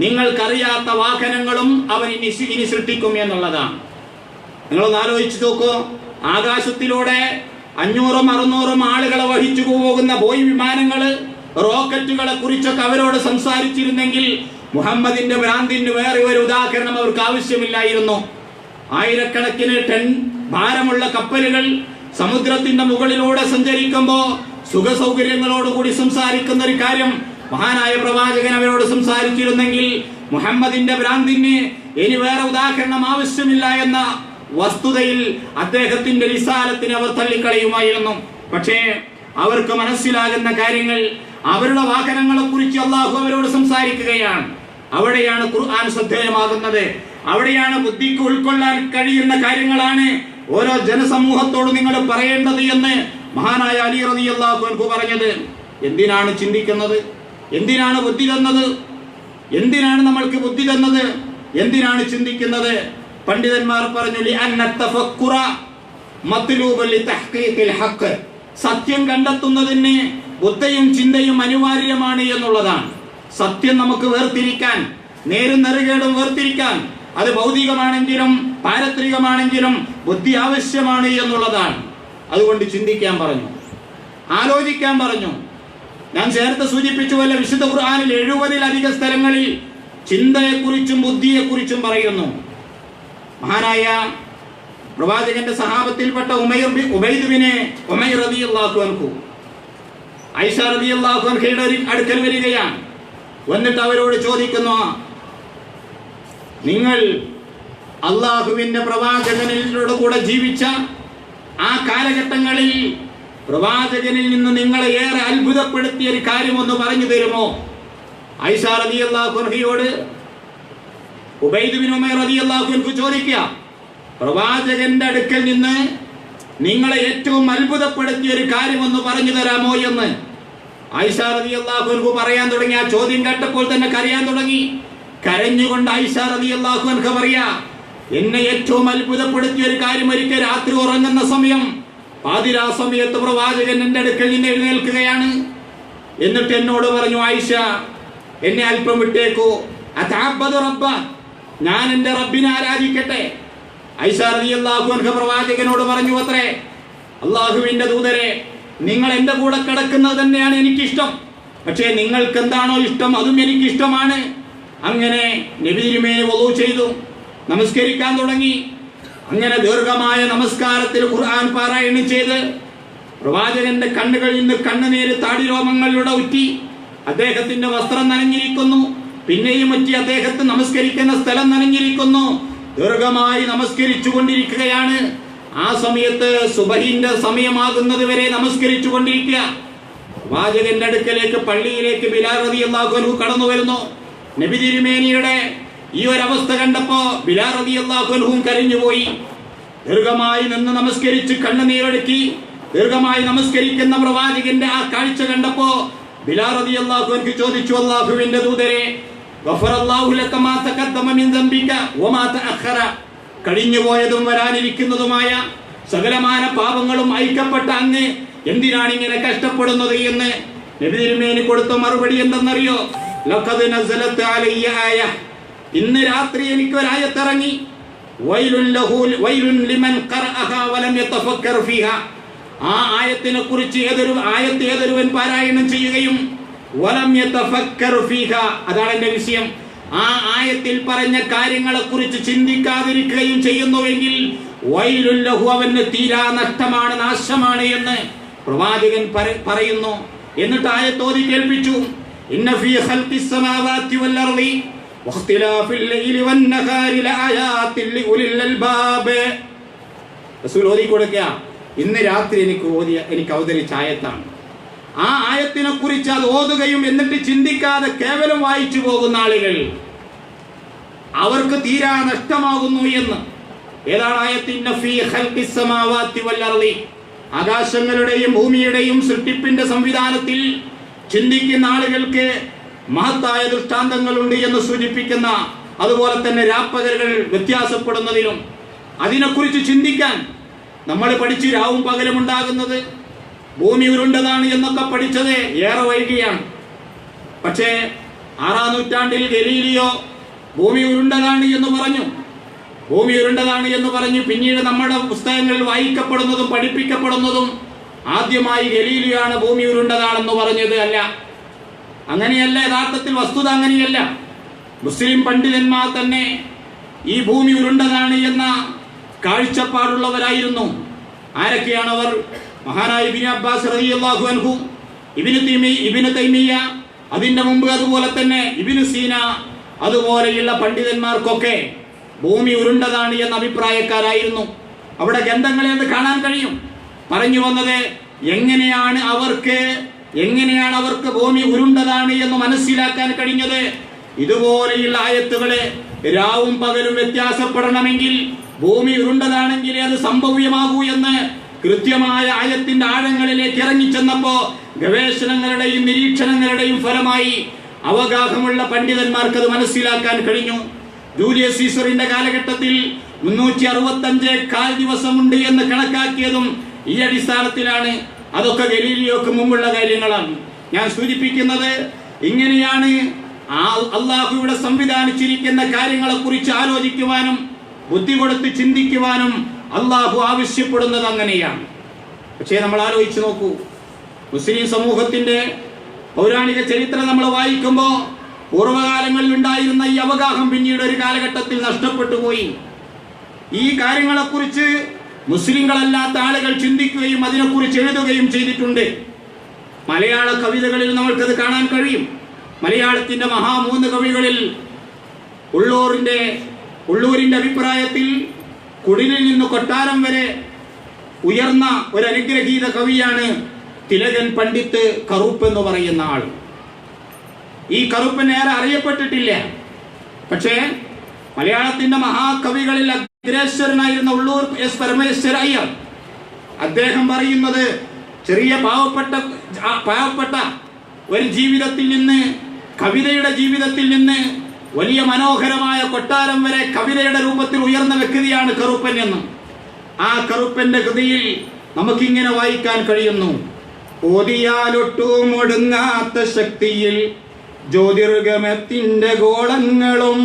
നിങ്ങൾക്കറിയാത്ത വാഹനങ്ങളും അവൻ ഇനി സൃഷ്ടിക്കും എന്നുള്ളതാണ്. നിങ്ങളൊന്ന് ആലോചിച്ച് നോക്കൂ. ആകാശത്തിലൂടെ 500-600 ആളുകളെ വഹിച്ചു പോകുന്ന ബോയ് വിമാനങ്ങള്, റോക്കറ്റുകളെ കുറിച്ചൊക്കെ അവരോട് സംസാരിച്ചിരുന്നെങ്കിൽ മുഹമ്മദിന്റെ ഭ്രാന്തിന് വേറെ ഒരു ഉദാഹരണം അവർക്ക് ആവശ്യമില്ലായിരുന്നു. ആയിരക്കണക്കിന് ടൺ ഭാരമുള്ള കപ്പലുകൾ സമുദ്രത്തിന്റെ മുകളിലൂടെ സഞ്ചരിക്കുമ്പോ സുഖസൗകര്യങ്ങളോടുകൂടി സംസാരിക്കുന്ന ഒരു കാര്യം മഹാനായ പ്രവാചകൻ അവരോട് സംസാരിച്ചിരുന്നെങ്കിൽ മുഹമ്മദിന്റെ ഭ്രാന്തിന് ഇനി വേറെ ഉദാഹരണം ആവശ്യമില്ല എന്ന വസ്തുതയിൽ അദ്ദേഹത്തിന്റെ റിസാലത്തിനെ അവർ തള്ളിക്കളയുമായിരുന്നു. പക്ഷേ അവർക്ക് മനസ്സിലാകുന്ന കാര്യങ്ങൾ, അവരുടെ വാഹനങ്ങളെ കുറിച്ച് അള്ളാഹു അവരോട് സംസാരിക്കുകയാണ്. അവിടെയാണ് ഖുർആൻ ശ്രദ്ധേയമാകുന്നത്. അവിടെയാണ് ബുദ്ധിക്ക് ഉൾക്കൊള്ളാൻ കഴിയുന്ന കാര്യങ്ങളാണ് ഓരോ ജനസമൂഹത്തോട് നിങ്ങൾ പറയേണ്ടത് എന്ന് മഹാനായ അലി റളിയല്ലാഹു അൻഹു പറഞ്ഞത്. എന്തിനാണ് ചിന്തിക്കുന്നത്? എന്തിനാണ് ബുദ്ധി തന്നത്? എന്തിനാണ് നമ്മൾക്ക് ബുദ്ധി തന്നത്? എന്തിനാണ് ചിന്തിക്കുന്നത്? പണ്ഡിതന്മാർ പറഞ്ഞു, ലിഅന്ന തഫക്കുറ മത്ലൂബുൻ ലിതഹ്ഖീഖിൽ ഹഖ്. സത്യം കണ്ടെത്തുന്നതിന് ബുദ്ധിയും ചിന്തയും അനിവാര്യമാണ് എന്നുള്ളതാണ്. സത്യം നമുക്ക് വേർതിരിക്കാൻ, നേരും നെറുകേടും വേർതിരിക്കാൻ, അത് ഭൗതികമാണെങ്കിലും പാരത്രികമാണെങ്കിലും ബുദ്ധി ആവശ്യമാണ് എന്നുള്ളതാണ്. അതുകൊണ്ട് ചിന്തിക്കാൻ പറഞ്ഞു, ആലോചിക്കാൻ പറഞ്ഞു. ഞാൻ ചേർത്ത് സൂചിപ്പിച്ചു പോലെ വിശുദ്ധ ഖുർആനിൽ 70-ലധികം സ്ഥലങ്ങളിൽ ചിന്തയെക്കുറിച്ചും ബുദ്ധിയെക്കുറിച്ചും പറയുന്നു. മഹാനായ പ്രവാചകന്റെ സഹാബത്തിൽപ്പെട്ട ഉബൈദ് ബിൻ ഉമൈർ റളിയല്ലാഹു അൻഹു ആയിഷ റളിയല്ലാഹു അൻഹയുടെ അടുക്കൽ വരികയാണ്. വന്നിട്ട് അവരോട് ചോദിക്കുന്നു, നിങ്ങൾ അള്ളാഹുവിന്റെ പ്രവാചകനിലൂടെ കൂടെ ജീവിച്ച ആ കാലഘട്ടങ്ങളിൽ പ്രവാചകനിൽ നിന്ന് നിങ്ങളെ ഏറെ അത്ഭുതപ്പെടുത്തിയ ഒരു കാര്യം ഒന്ന് പറഞ്ഞു തരുമോ? ആയിഷ റളിയല്ലാഹു അൻഹയോട് ഉബൈദ് ബിൻ ഉമൈർ റളിയല്ലാഹു അൻഹു ചോദിക്കുക, പ്രവാചകന്റെ അടുക്കൽ നിന്ന് നിങ്ങളെ ഏറ്റവും അത്ഭുതപ്പെടുത്തിയ ഒരു കാര്യം ഒന്ന് പറഞ്ഞു തരാമോ എന്ന്. ആയിഷ റളിയല്ലാഹു അൻഹു പറയാൻ തുടങ്ങി. ആ ചോദ്യം കേട്ടപ്പോൾ തന്നെ കരയാൻ തുടങ്ങി. കരഞ്ഞുകൊണ്ട് ആയിഷ റളിയല്ലാഹു അൻഹ പറയാ, എന്നെ ഏറ്റവും അത്ഭുതപ്പെടുത്തിയ ഒരു കാര്യം, ഒരിക്കൽ രാത്രി ഉറങ്ങുന്ന സമയം, പാതിരാ സമയത്ത് പ്രവാചകൻ എന്റെ അടുക്കൽ നിന്ന് എഴുന്നേൽക്കുകയാണ്. എന്നിട്ട് എന്നോട് പറഞ്ഞു, ആയിഷ, എന്നെ അല്പം വിട്ടേക്കൂ, അതഅബ്ബദു റബ്ബ, ഞാൻ എന്റെ റബ്ബിനെ ആരാധിക്കട്ടെ. ആയിഷ റളിയല്ലാഹു അൻഹ പ്രവാചകനോട് പറഞ്ഞു അത്രേ, അള്ളാഹുവിന്റെ ദൂതരെ, നിങ്ങൾ എന്റെ കൂടെ കിടക്കുന്നത് തന്നെയാണ് എനിക്കിഷ്ടം, പക്ഷേ നിങ്ങൾക്ക് എന്താണോ ഇഷ്ടം അതും എനിക്കിഷ്ടമാണ്. അങ്ങനെ നബി തിരുമേനി വുളൂ ചെയ്തു, നമസ്കരിക്കാൻ തുടങ്ങി. അങ്ങനെ ദീർഘമായ നമസ്കാരത്തിൽ ഖുർആൻ പാരായണം ചെയ്ത് പ്രവാചകന്റെ കണ്ണുകളിൽ നിന്ന് കണ്ണുനീര് താടിരോമങ്ങളിലൂടെ ഉറ്റി. അദ്ദേഹത്തിന്റെ വസ്ത്രം നനഞ്ഞിരിക്കുന്നു, പിന്നെയും ഉറ്റി. അദ്ദേഹത്തെ നമസ്കരിക്കുന്ന സ്ഥലം നനഞ്ഞിരിക്കുന്നു. ദീർഘമായി നമസ്കരിച്ചു കൊണ്ടിരിക്കുകയാണ്. ആ സമയത്ത് സുബഹിന്റെ സമയമാകുന്നത് വരെ നമസ്കരിച്ചു കൊണ്ടിരിക്കുക. പ്രവാചകന്റെ അടുക്കലേക്ക്, പള്ളിയിലേക്ക് ബിലാൽ റളിയല്ലാഹു അൻഹു കടന്നു വരുന്നു. നബി തിരുമേനിയുടെ ഈ ഒരവസ്ഥ കണ്ടപ്പോ ബിലാൽ റളിയല്ലാഹു അൻഹു കരഞ്ഞുപോയി. ദീർഘമായി നിന്ന് നമസ്കരിച്ച് കണ്ണുനീരൊഴുക്കി ദീർഘമായി നമസ്കരിക്കുന്ന പ്രവാചകന്റെ ആ കാഴ്ച കണ്ടപ്പോ ബിലാൽ റളിയല്ലാഹു അൻഹു ചോദിച്ചു, അല്ലാഹുവിന്റെ ദൂതരെ, ഗഫറല്ലാഹു ലക മാ തഖദ്ദമ മിൻ ദംബിക വമാ തഅഖറ, കഴിഞ്ഞുപോയതും വരാനിരിക്കുന്നതുമായ സകലമാന പാപങ്ങളും അയക്കപ്പെട്ട അങ്ങ് എന്തിനാണ് ഇങ്ങനെ കഷ്ടപ്പെടുന്നത് എന്ന് നബി തിരുമേനി കൊടുത്ത മറുപടി എന്തെന്നറിയോ? ലഖദ് നസലത് അലയ്യ ആയ, ഇന്ന് രാത്രി എനിക്ക് ഒരു ആയത്ത് ഇറങ്ങി, വൈലുൻ ലിമൻ ഖറഅഹ വലം യതഫക്കർ ഫീഹാ. ആ ആയത്തിനെ കുറിച്ച് ഏതൊരുവൻ പാരായണം ചെയ്യുകയും വലം യതഫക്കർ ഫീഹാ, അതാണ് എന്റെ വിഷയം, ആ ആയത്തിൽ പറഞ്ഞ കാര്യങ്ങളെ കുറിച്ച് ചിന്തിക്കാതിരിക്കുകയും ചെയ്യുന്നുവെങ്കിൽ വൈലുൻ ലഹു, അവന് തീരാ നഷ്ടമാണ്, നാശമാണ് എന്ന് പ്രവാചകൻ പറയുന്നു. എന്നിട്ട് ആയത്ത് ഓതി കേൾപ്പിച്ചു, ഇന്ന ഫീ ഖൽഖിസ് സമാവാതി വൽ അർളി വഖ്തിലാഫിൽ ലൈലി വൻ നഹാരി ലആയാതിൻ ലിഉലിൽ അൽബാബ്. റസൂൽ ഓതി കൊടുക്കുക, ഇന്ന് രാത്രി എനിക്ക് അവതരിച്ച ആയത്താണ്. ആ ആയത്തിനെ കുറിച്ച് അത് ഓതുകയും എന്നിട്ട് ചിന്തിക്കാതെ കേവലം വായിച്ചു പോകുന്ന ആളുകൾ, അവർക്ക് തീരാ നഷ്ടമാകുന്നു എന്ന്. ഏതാണ് ആയത്ത്? ഇന്ന ഫീ ഖൽഖിസ് സമാവാതി വൽ അർളി, ആകാശങ്ങളുടെയും ഭൂമിയുടെയും സൃഷ്ടിപ്പിന്റെ സംവിധാനത്തിൽ ചിന്തിക്കുന്ന ആളുകൾക്ക് മഹത്തായ ദൃഷ്ടാന്തങ്ങളുണ്ട് എന്ന് സൂചിപ്പിക്കുന്ന, അതുപോലെ തന്നെ രാപ്പകലുകൾ വ്യത്യാസപ്പെടുന്നതിലും അതിനെക്കുറിച്ച് ചിന്തിക്കാൻ നമ്മൾ പഠിച്ച് രാവും പകലും ഉണ്ടാകുന്നത്, ഭൂമി ഉരുണ്ടതാണ് എന്നൊക്കെ പഠിച്ചത് ഏറെ വൈകിയാണ്. പക്ഷേ 6-ാം നൂറ്റാണ്ടിൽ ഗലീലിയോ ഭൂമി ഉരുണ്ടതാണ് എന്ന് പറഞ്ഞു. പിന്നീട് നമ്മുടെ പുസ്തകങ്ങളിൽ വായിക്കപ്പെടുന്നതും പഠിപ്പിക്കപ്പെടുന്നതും ആദ്യമായി ഗലീലിയോ ആണ് ഭൂമി ഉരുണ്ടതാണെന്ന് പറഞ്ഞത്. അല്ല, അങ്ങനെയല്ല. യഥാർത്ഥത്തിൽ വസ്തുത അങ്ങനെയല്ല. മുസ്ലിം പണ്ഡിതന്മാർ തന്നെ ഈ ഭൂമി ഉരുണ്ടതാണ് എന്ന കാഴ്ചപ്പാടുള്ളവരായിരുന്നു. ആരൊക്കെയാണ് അവർ? മഹാനായ ഇബ്നു അബ്ബാസ് റളിയല്ലാഹു അൻഹു, ഇബ്നു തൈമിയ്യ, അതിന്റെ മുമ്പ് അതുപോലെ തന്നെ ഇബ്നു സീന, അതുപോലെയുള്ള പണ്ഡിതന്മാർക്കൊക്കെ ഭൂമി ഉരുണ്ടതാണ് എന്ന അഭിപ്രായക്കാരായിരുന്നു. അവിടെ ഗ്രന്ഥങ്ങളെ അത് കാണാൻ കഴിയും. പറഞ്ഞു വന്നത് എങ്ങനെയാണ് അവർക്ക് ഭൂമി ഉരുണ്ടതാണ് എന്ന് മനസ്സിലാക്കാൻ കഴിഞ്ഞത്? ഇതുപോലെയുള്ള ആയത്തുകളെ രാവും പകലും വ്യത്യാസപ്പെടണമെങ്കിൽ ഭൂമി ഉരുണ്ടതാണെങ്കിലേ അത് സംഭവ്യമാകൂ എന്ന് കൃത്യമായ ആയത്തിന്റെ ആഴങ്ങളിലേക്ക് ഇറങ്ങിച്ചെന്നപ്പോ ഗവേഷണങ്ങളുടെയും നിരീക്ഷണങ്ങളുടെയും ഫലമായി അവഗാഹമുള്ള പണ്ഡിതന്മാർക്ക് അത് മനസ്സിലാക്കാൻ കഴിഞ്ഞു. ജൂലിയസ് സീസറിന്റെ കാലഘട്ടത്തിൽ 365 ദിവസമുണ്ട് എന്ന് കണക്കാക്കിയതും ഈ അടിസ്ഥാനത്തിലാണ്. അതൊക്കെ ഗലീലിയോക്ക് മുമ്പുള്ള കാര്യങ്ങളാണ്. ഞാൻ സൂചിപ്പിക്കുന്നത് ഇങ്ങനെയാണ് അള്ളാഹു ഇവിടെ സംവിധാനിച്ചിരിക്കുന്ന കാര്യങ്ങളെ കുറിച്ച് ആലോചിക്കുവാനും ബുദ്ധി കൊടുത്ത് ചിന്തിക്കുവാനും അള്ളാഹു ആവശ്യപ്പെടുന്നത് അങ്ങനെയാണ്. പക്ഷേ നമ്മൾ ആലോചിച്ച് നോക്കൂ, മുസ്ലിം സമൂഹത്തിന്റെ പൗരാണിക ചരിത്രം നമ്മൾ വായിക്കുമ്പോൾ പൂർവ്വകാലങ്ങളിൽ ഉണ്ടായിരുന്ന ഈ അവഗാഹം പിന്നീട് ഒരു കാലഘട്ടത്തിൽ നഷ്ടപ്പെട്ടു പോയി. ഈ കാര്യങ്ങളെക്കുറിച്ച് മുസ്ലിങ്ങളല്ലാത്ത ആളുകൾ ചിന്തിക്കുകയും അതിനെക്കുറിച്ച് എഴുതുകയും ചെയ്തിട്ടുണ്ട്. മലയാള കവിതകളിൽ നമ്മൾക്കത് കാണാൻ കഴിയും. മലയാളത്തിന്റെ 3 കവികളിൽ ഉള്ളൂരിന്റെ അഭിപ്രായത്തിൽ കുടിലിൽ നിന്ന് കൊട്ടാരം വരെ ഉയർന്ന ഒരു അനുഗ്രഹീത കവിയാണ് തിലകൻ പണ്ഡിറ്റ് കറുപ്പ് എന്ന് പറയുന്ന ആൾ. ഈ കറുപ്പൻ ഏറെ അറിയപ്പെട്ടിട്ടില്ല. പക്ഷേ മലയാളത്തിന്റെ മഹാകവികളിൽ അഗ്രേശ്വരനായിരുന്ന ഉള്ളൂർ എസ് പരമേശ്വര അയ്യർ അദ്ദേഹം പറയുന്നത്, ചെറിയ പാവപ്പെട്ട ഒരു ജീവിതത്തിൽ നിന്ന്, കവിതയുടെ ജീവിതത്തിൽ നിന്ന് വലിയ മനോഹരമായ കൊട്ടാരം വരെ കവിതയുടെ രൂപത്തിൽ ഉയർന്ന വ്യക്തിയാണ് കറുപ്പൻ എന്ന്. ആ കറുപ്പന്റെ കൃതിയിൽ നമുക്കിങ്ങനെ വായിക്കാൻ കഴിയുന്നു: ഓതിയാലൊട്ടും ഒടുങ്ങാത്ത ശക്തിയിൽ ജ്യോതിർഗമത്തിന്റെ ഗോളങ്ങളും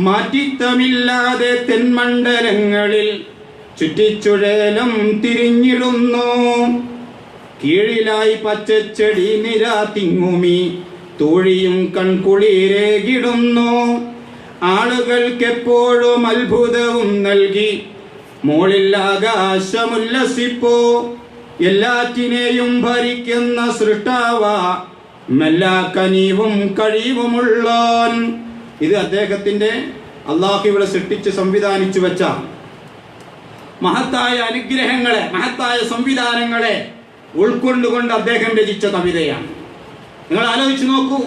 മാറ്റിത്തമില്ലാതെ തെന്മണ്ഡലങ്ങളിൽ ചുറ്റിച്ചുഴലം തിരിഞ്ഞിടുന്നു. കീഴിലായി പച്ചച്ചെടി നിര തിങ്ങുമി തോഴിയും കൺകുളിരേകിടുന്നു. ആളുകൾക്കെപ്പോഴും അത്ഭുതവും നൽകി മോളിൽ ആകാശമുല്ലസിപ്പോ. എല്ലാറ്റിനെയും ഭരിക്കുന്ന സൃഷ്ടാവ മെല്ലാ കനിവും കഴിവുമുള്ളോൻ. ഇത് അദ്ദേഹത്തിന്റെ അള്ളാഹു ഇവിടെ സൃഷ്ടിച്ച് സംവിധാനിച്ചു വെച്ച മഹത്തായ അനുഗ്രഹങ്ങളെ, മഹത്തായ സംവിധാനങ്ങളെ ഉൾക്കൊണ്ടുകൊണ്ട് അദ്ദേഹം രചിച്ച കവിതയാണ്. നിങ്ങൾ ആലോചിച്ച് നോക്കൂ,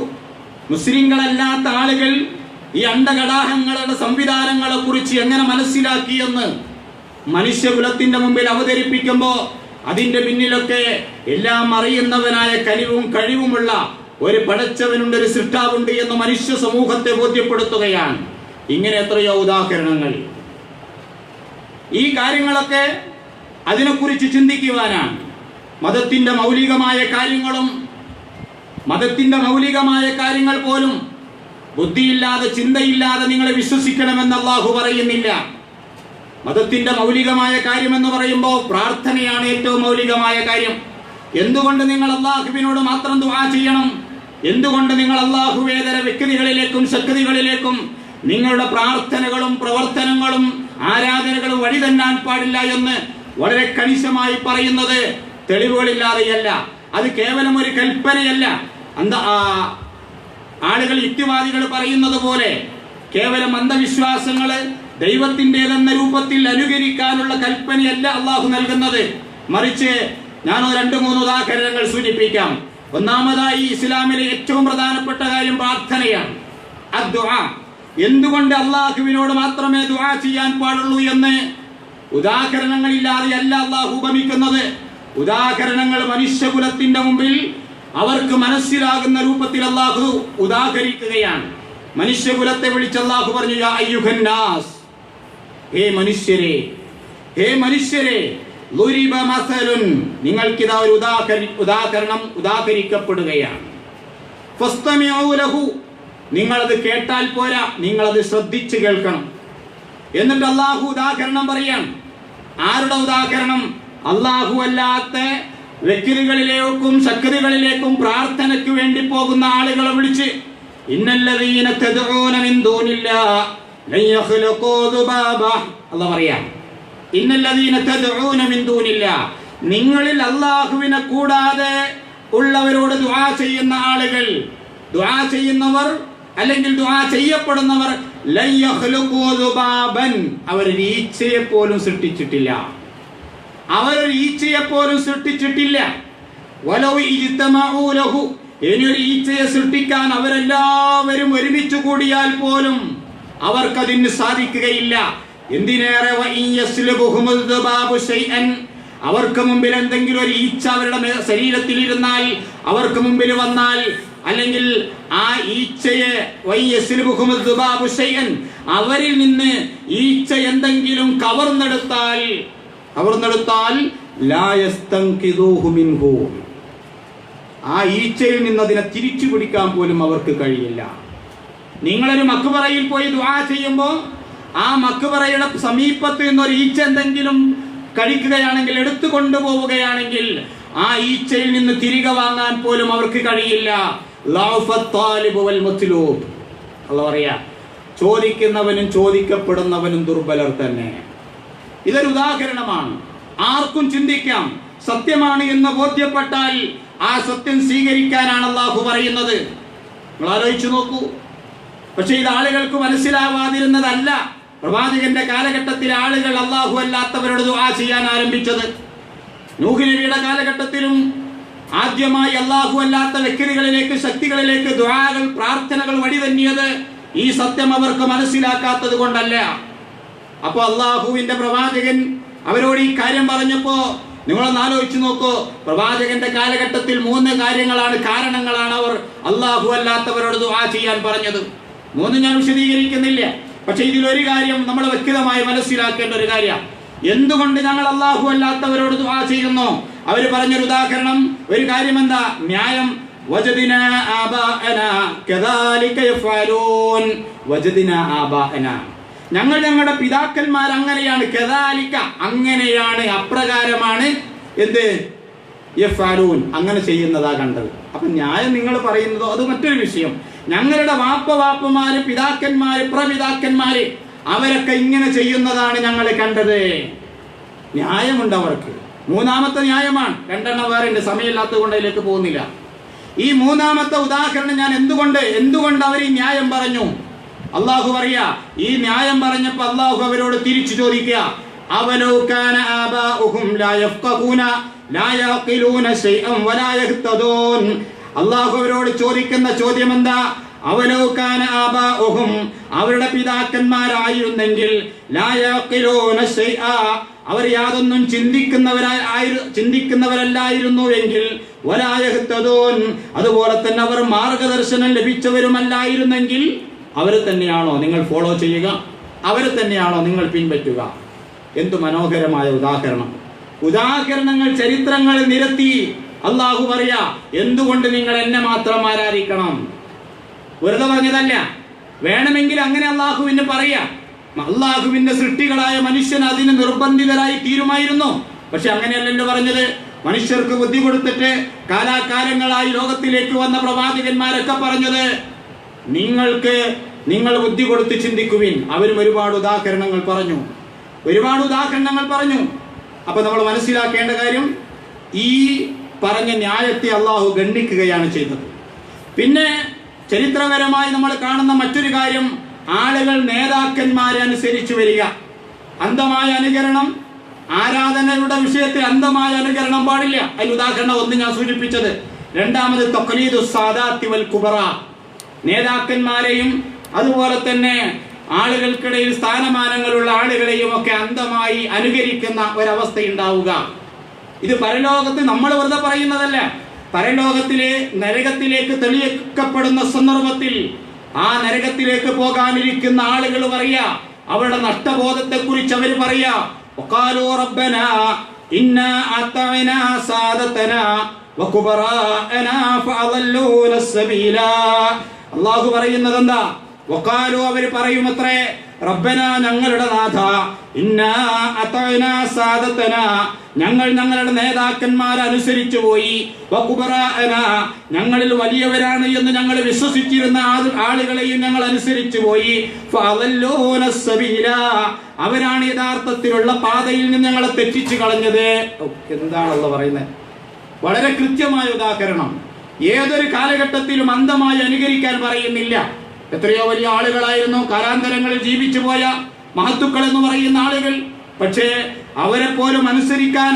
മുസ്ലിങ്ങളല്ലാത്ത ആളുകൾ ഈ അണ്ടകടാഹങ്ങളുടെ സംവിധാനങ്ങളെ കുറിച്ച് എങ്ങനെ മനസ്സിലാക്കിയെന്ന് മനുഷ്യകുലത്തിന്റെ മുമ്പിൽ അവതരിപ്പിക്കുമ്പോൾ അതിന്റെ പിന്നിലൊക്കെ എല്ലാം അറിയുന്നവനായ കനിവും കഴിവുമുള്ള ഒരു പടച്ചവനുണ്ട്, ഒരു സൃഷ്ടാവുണ്ട് എന്ന് മനുഷ്യ സമൂഹത്തെ ബോധ്യപ്പെടുത്തുകയാണ്. ഇങ്ങനെ എത്രയോ ഉദാഹരണങ്ങൾ. ഈ കാര്യങ്ങളൊക്കെ അതിനെക്കുറിച്ച് ചിന്തിക്കുവാനാണ്. മതത്തിന്റെ മൗലികമായ കാര്യങ്ങൾ പോലും ബുദ്ധിയില്ലാതെ, ചിന്തയില്ലാതെ നിങ്ങൾ വിശ്വസിക്കണമെന്ന് അല്ലാഹു പറയുന്നില്ല. മതത്തിന്റെ മൗലികമായ കാര്യം എന്ന് പറയുമ്പോൾ പ്രാർത്ഥനയാണ് ഏറ്റവും മൗലികമായ കാര്യം. എന്തുകൊണ്ട് നിങ്ങൾ അല്ലാഹുവിനോട് മാത്രം ദുആ ചെയ്യണം? എന്തുകൊണ്ട് നിങ്ങൾ അല്ലാഹുവേതര വ്യക്തികളിലേക്കും ശക്തികളിലേക്കും നിങ്ങളുടെ പ്രാർത്ഥനകളും പ്രവർത്തനങ്ങളും ആരാധനകളും വഴി തന്നാൻ പാടില്ല എന്ന് വളരെ കണിശമായി പറയുന്നത് തെളിവുകളില്ലാതെയല്ല. അത് കേവലം ഒരു കൽപ്പനയല്ല. ആളുകൾ യുക്തിവാദികൾ പറയുന്നത് പോലെ കേവലം അന്ധവിശ്വാസങ്ങള് ദൈവത്തിൻ്റെതെന്ന രൂപത്തിൽ അനുകരിക്കാനുള്ള കൽപ്പനയല്ല അള്ളാഹു നൽകുന്നത്. മറിച്ച് ഞാൻ 2-3 ഉദാഹരണങ്ങൾ സൂചിപ്പിക്കാം. ഒന്നാമതായി ഇസ്ലാമിലെ ഏറ്റവും പ്രധാനപ്പെട്ട കാര്യം പ്രാർത്ഥനയാണ്. അദ്ദുആ. എന്തുകൊണ്ട് അള്ളാഹുവിനോട് മാത്രമേ ദുആ ചെയ്യാൻ പാടുള്ളൂ എന്ന് ഉദാഹരണങ്ങളില്ലാതെ അല്ല അള്ളാഹു ഉപമിക്കുന്നത്. ഉദാഹരണങ്ങൾ മനുഷ്യകുലത്തിന്റെ മുമ്പിൽ അവർക്ക് മനസ്സിലാകുന്ന രൂപത്തിൽ അള്ളാഹു ഉദാഹരിക്കുകയാണ്. മനുഷ്യകുലത്തെ വിളിച്ച് അള്ളാഹു പറഞ്ഞു, യാ അയ്യുഹന്നാസ്, ഹേ മനുഷ്യരെ, ളുരിബ മസലുൻ, നിങ്ങൾക്കിതാ ഒരു ഉദാഹരണം ഉദാഹരിക്കപ്പെടുകയാണ്. ഫസ്തമിഉ ലഹു, നിങ്ങളത് കേട്ടാൽ പോരാ, നിങ്ങളത് ശ്രദ്ധിച്ച് കേൾക്കണം. എന്നിട്ട് അള്ളാഹു ഉദാഹരണം പറയാൻ. ആരുടെ ഉദാഹരണം? അള്ളാഹു അല്ലാത്ത വ്യക്തികളിലേക്കും ശക്തികളിലേക്കും പ്രാർത്ഥനയ്ക്ക് വേണ്ടി പോകുന്ന ആളുകളെ വിളിച്ച്, ഇന്നല്ലദീന തദ്ഊന മിൻ ദൂനില്ലാഹ് ലൻ യഖ്ലുഖൂ ദുബാബ. അല്ലാഹു പറയാം, ഇന്നല്ലദീന തദ്ഊന മിൻ ദൂനില്ലാഹ്, നിങ്ങളിൽ അല്ലാഹുവിനെ കൂടാതെ ഉള്ളവരോട് ദുആ ചെയ്യുന്ന ആളുകൾ, ദുആ ചെയ്യുന്നവർ അല്ലെങ്കിൽ ദുആ ചെയ്യപ്പെടുന്നവർ, ലൻ യഖ്ലുഖൂ ദുബാബൻ, അവർ ഈച്ചയെ പോലും സൃഷ്ടിച്ചിട്ടില്ല. അവരൊരു ഈച്ചയെ പോലും സൃഷ്ടിച്ചിട്ടില്ല. വലൗ ഇജ്തമഉ ലഹു, ഇനിയൊരു ഈച്ചയെ സൃഷ്ടിക്കാൻ അവരെല്ലാവരും ഒരുമിച്ച് കൂടിയാൽ പോലും അവർക്കതിന് സാധിക്കുകയില്ല. എന്തിനേറെ അവർക്ക് മുമ്പിൽ എന്തെങ്കിലും ഒരു ഈച്ച അവരുടെ ശരീരത്തിൽ ഇരുന്നാൽ, അവർക്ക് മുമ്പിൽ വന്നാൽ, അല്ലെങ്കിൽ ആ ഈച്ചയെ അവരിൽ നിന്ന് ഈച്ച എന്തെങ്കിലും കവർന്നെടുത്താൽ ആ ഈച്ചയിൽ നിന്ന് അതിനെ തിരിച്ചു പിടിക്കാൻ പോലും അവർക്ക് കഴിയില്ല. നിങ്ങളൊരു മക്ബറയിൽ പോയി ദുആ ചെയ്യുമ്പോൾ ആ മക്ബറയുടെ സമീപത്ത് നിന്നൊരു ഈച്ച എന്തെങ്കിലും കഴിക്കുകയാണെങ്കിൽ, എടുത്തു കൊണ്ടുപോവുകയാണെങ്കിൽ ആ ഈച്ചയിൽ നിന്ന് തിരികെ വാങ്ങാൻ പോലും അവർക്ക് കഴിയില്ല. അള്ളാഹു പറയാ, ചോദിക്കുന്നവനും ചോദിക്കപ്പെടുന്നവനും ദുർബലർ തന്നെ. ഇതൊരു ഉദാഹരണമാണ്. ആർക്കും ചിന്തിക്കാം, സത്യമാണ് എന്ന് ബോധ്യപ്പെട്ടാൽ ആ സത്യം സ്വീകരിക്കാനാണ് അള്ളാഹു പറയുന്നത്. നിങ്ങൾ ആലോചിച്ചു നോക്കൂ. പക്ഷെ ഇത് ആളുകൾക്ക് മനസ്സിലാവാതിരുന്നതല്ല. പ്രവാചകന്റെ കാലഘട്ടത്തിൽ ആളുകൾ അള്ളാഹു അല്ലാത്തവരോട് ദുആ ചെയ്യാൻ ആരംഭിച്ചത്. നൂഹ് നബിയുടെ കാലഘട്ടത്തിലും ആദ്യമായി അള്ളാഹു അല്ലാത്ത വ്യക്തികളിലേക്ക്, ശക്തികളിലേക്ക് ദുആകൾ, പ്രാർത്ഥനകൾ വഴിതന്നിയത് ഈ സത്യം അവർക്ക് മനസ്സിലാക്കാത്തത് കൊണ്ടല്ല. അപ്പൊ അള്ളാഹുവിന്റെ പ്രവാചകൻ അവരോട് ഈ കാര്യം പറഞ്ഞപ്പോ നിങ്ങളൊന്ന് ആലോചിച്ചു നോക്കൂ. പ്രവാചകന്റെ കാലഘട്ടത്തിൽ 3 കാരണങ്ങളാണ് അവർ അള്ളാഹു അല്ലാത്തവരോട് ദുആ ചെയ്യാൻ പറഞ്ഞത്. 3 ഞാൻ വിശദീകരിക്കുന്നില്ല. പക്ഷെ ഇതിലൊരു കാര്യം നമ്മൾ വ്യക്തമായി മനസ്സിലാക്കേണ്ട ഒരു കാര്യം, എന്തുകൊണ്ട് ഞങ്ങൾ അള്ളാഹു അല്ലാത്തവരോട് ദുആ ചെയ്യുന്നു? അവർ പറഞ്ഞൊരു ഉദാഹരണം, ഒരു കാര്യം എന്താ? ന്യായം. വജദിനാ ആബാഅനാ കദാലിക യഫഅലൂൻ. വജദിനാ ആബാഅനാ, ഞങ്ങളുടെ പിതാക്കന്മാർ അങ്ങനെയാണ്, കദാലിക അങ്ങനെയാണ്, അപ്രകാരമാണ് എന്ത് യഫഅലൂൻ അങ്ങനെ ചെയ്യുന്നതാ കണ്ടത്. അപ്പൊ ന്യായം നിങ്ങൾ പറയുന്നതോ അത് മറ്റൊരു വിഷയം. ഞങ്ങളുടെ വാപ്പമാര്, പിതാക്കന്മാര്, പ്രപിതാക്കന്മാര് അവരൊക്കെ ഇങ്ങനെ ചെയ്യുന്നതാണ് ഞങ്ങൾ കണ്ടത്. ന്യായമുണ്ട് അവർക്ക്. 3ാമത്തെ ന്യായമാണ്. 2 വേറെ ഉണ്ട്, സമയമില്ലാത്തത് കൊണ്ട് അതിലേക്ക് പോകുന്നില്ല. ഈ 3ാമത്തെ ഉദാഹരണം ഞാൻ എന്തുകൊണ്ട് അവർ ഈ ന്യായം പറഞ്ഞു? അള്ളാഹു പറയാ, ഈ ന്യായം പറഞ്ഞപ്പോ അള്ളാഹു അവരോട് തിരിച്ചു ചോദിക്കുക, അവലൗ കാന ആബാഉഹും ലാ യഫ്ഖഹൂന ലാ യഖിലൂന ശൈഅൻ വലാ യഹ്തദൂൻ. അള്ളാഹു അവരോട് ചോദിക്കുന്ന ചോദ്യം എന്താ? അവലൗ കാന ആബാഉഹും, അവരുടെ പിതാക്കന്മാരായിരുന്നെങ്കിൽ, ലാ യഖിലൂന ശൈഅ, അവർ യാതൊന്നും ചിന്തിക്കുന്നവരല്ലായിരുന്നുവെങ്കിൽ, വലാ യഹ്തദൂൻ, അതുപോലെ തന്നെ അവർ മാർഗദർശനം ലഭിച്ചവരുമല്ലായിരുന്നെങ്കിൽ, അവരെ തന്നെയാണോ നിങ്ങൾ ഫോളോ ചെയ്യുക? അവരെ തന്നെയാണോ നിങ്ങൾ പിൻപറ്റുക? എന്തു മനോഹരമായ ഉദാഹരണങ്ങൾ ചരിത്രങ്ങൾ നിരത്തി അള്ളാഹു പറയാ, എന്തുകൊണ്ട് നിങ്ങൾ എന്നെ മാത്രം ആരാധിക്കണം? വെറുതെ പറഞ്ഞതല്ല. വേണമെങ്കിൽ അങ്ങനെ അള്ളാഹുവിന് പറയാ. അള്ളാഹുവിന്റെ സൃഷ്ടികളായ മനുഷ്യൻ അതിന് നിർബന്ധിതരായി തീരുമായിരുന്നു. പക്ഷെ അങ്ങനെയല്ലല്ലോ പറഞ്ഞത്. മനുഷ്യർക്ക് ബുദ്ധി കൊടുത്തിട്ട് കാലാകാലങ്ങളായി ലോകത്തിലേക്ക് വന്ന പ്രവാചകന്മാരൊക്കെ പറഞ്ഞത്, നിങ്ങൾ ബുദ്ധി കൊടുത്ത് ചിന്തിക്കുവിൻ. അവരും ഒരുപാട് ഉദാഹരണങ്ങൾ പറഞ്ഞു. അപ്പൊ നമ്മൾ മനസ്സിലാക്കേണ്ട കാര്യം, ഈ പറഞ്ഞ ന്യായത്തെ അള്ളാഹു ഗണ്ണിക്കുകയാണ് ചെയ്തത്. പിന്നെ ചരിത്രപരമായി നമ്മൾ കാണുന്ന മറ്റൊരു കാര്യം, ആളുകൾ നേതാക്കന്മാരെ അനുസരിച്ചു വരിക. അന്ധമായ അനുകരണം, ആരാധനയുടെ വിഷയത്തിൽ അന്ധമായ അനുകരണം പാടില്ല. അതിൽ ഉദാഹരണം 1 ഞാൻ സൂചിപ്പിച്ചത്. 2ാമത് തഖ്ലീദു സാദാത്തി വൽ കുബറ, നേതാക്കന്മാരെയും അതുപോലെ തന്നെ ആളുകൾക്കിടയിൽ സ്ഥാനമാനങ്ങളുള്ള ആളുകളെയും ഒക്കെ അന്ധമായി അനുകരിക്കുന്ന ഒരവസ്ഥ ഉണ്ടാവുക. ഇത് പരലോകത്ത് നമ്മൾ വെറുതെ പറയുന്നതല്ല. പരലോകത്തിലെ നരകത്തിലേക്ക് തെളിയിക്കപ്പെടുന്ന സന്ദർഭത്തിൽ ആ നരകത്തിലേക്ക് പോകാനിരിക്കുന്ന ആളുകൾ പറയാ, അവരുടെ നഷ്ടബോധത്തെ കുറിച്ച് അവർ പറയാ, വഖാലൂ റബ്ബനാ ഇന്നാ അതഅനാ സാദതനാ വകുബറാഅനാ ഫഅളല്ലൂന സബീലാ. അല്ലാഹു പറയുന്നത് എന്താ? വഖാലൂ, അവർ പറയുമത്രേ, റബ്ബനാ, ഞങ്ങളുടെ നാഥ, ഇന്നാ അതഅനാ സാദതനാ, ഞങ്ങളുടെ നേതാക്കന്മാരെ അനുസരിച്ചു പോയി, വകുബറാഅനാ, ഞങ്ങളിൽ വലിയവരാണ് എന്ന് ഞങ്ങൾ വിശ്വസിച്ചിരുന്ന ആളുകളെയും ഞങ്ങൾ അനുസരിച്ചു പോയി, ഫഅളല്ലൂന സബീലാ, അവരാണ് യഥാർത്ഥത്തിലുള്ള പാതയിൽ നിന്ന് ഞങ്ങളെ തെറ്റിച്ചു കളഞ്ഞത്. എന്താണല്ലോ പറയുന്നത്? വളരെ കൃത്യമായ ഉദാഹരണം. ഏതൊരു കാലഘട്ടത്തിലും അന്ധമായി അനുകരിക്കാൻ പറയുന്നില്ല. എത്രയോ വലിയ ആളുകളായിരുന്നു കാലാന്തരങ്ങളിൽ ജീവിച്ചു പോയ മഹത്തുക്കൾ എന്ന് പറയുന്ന ആളുകൾ. പക്ഷേ അവരെ പോലും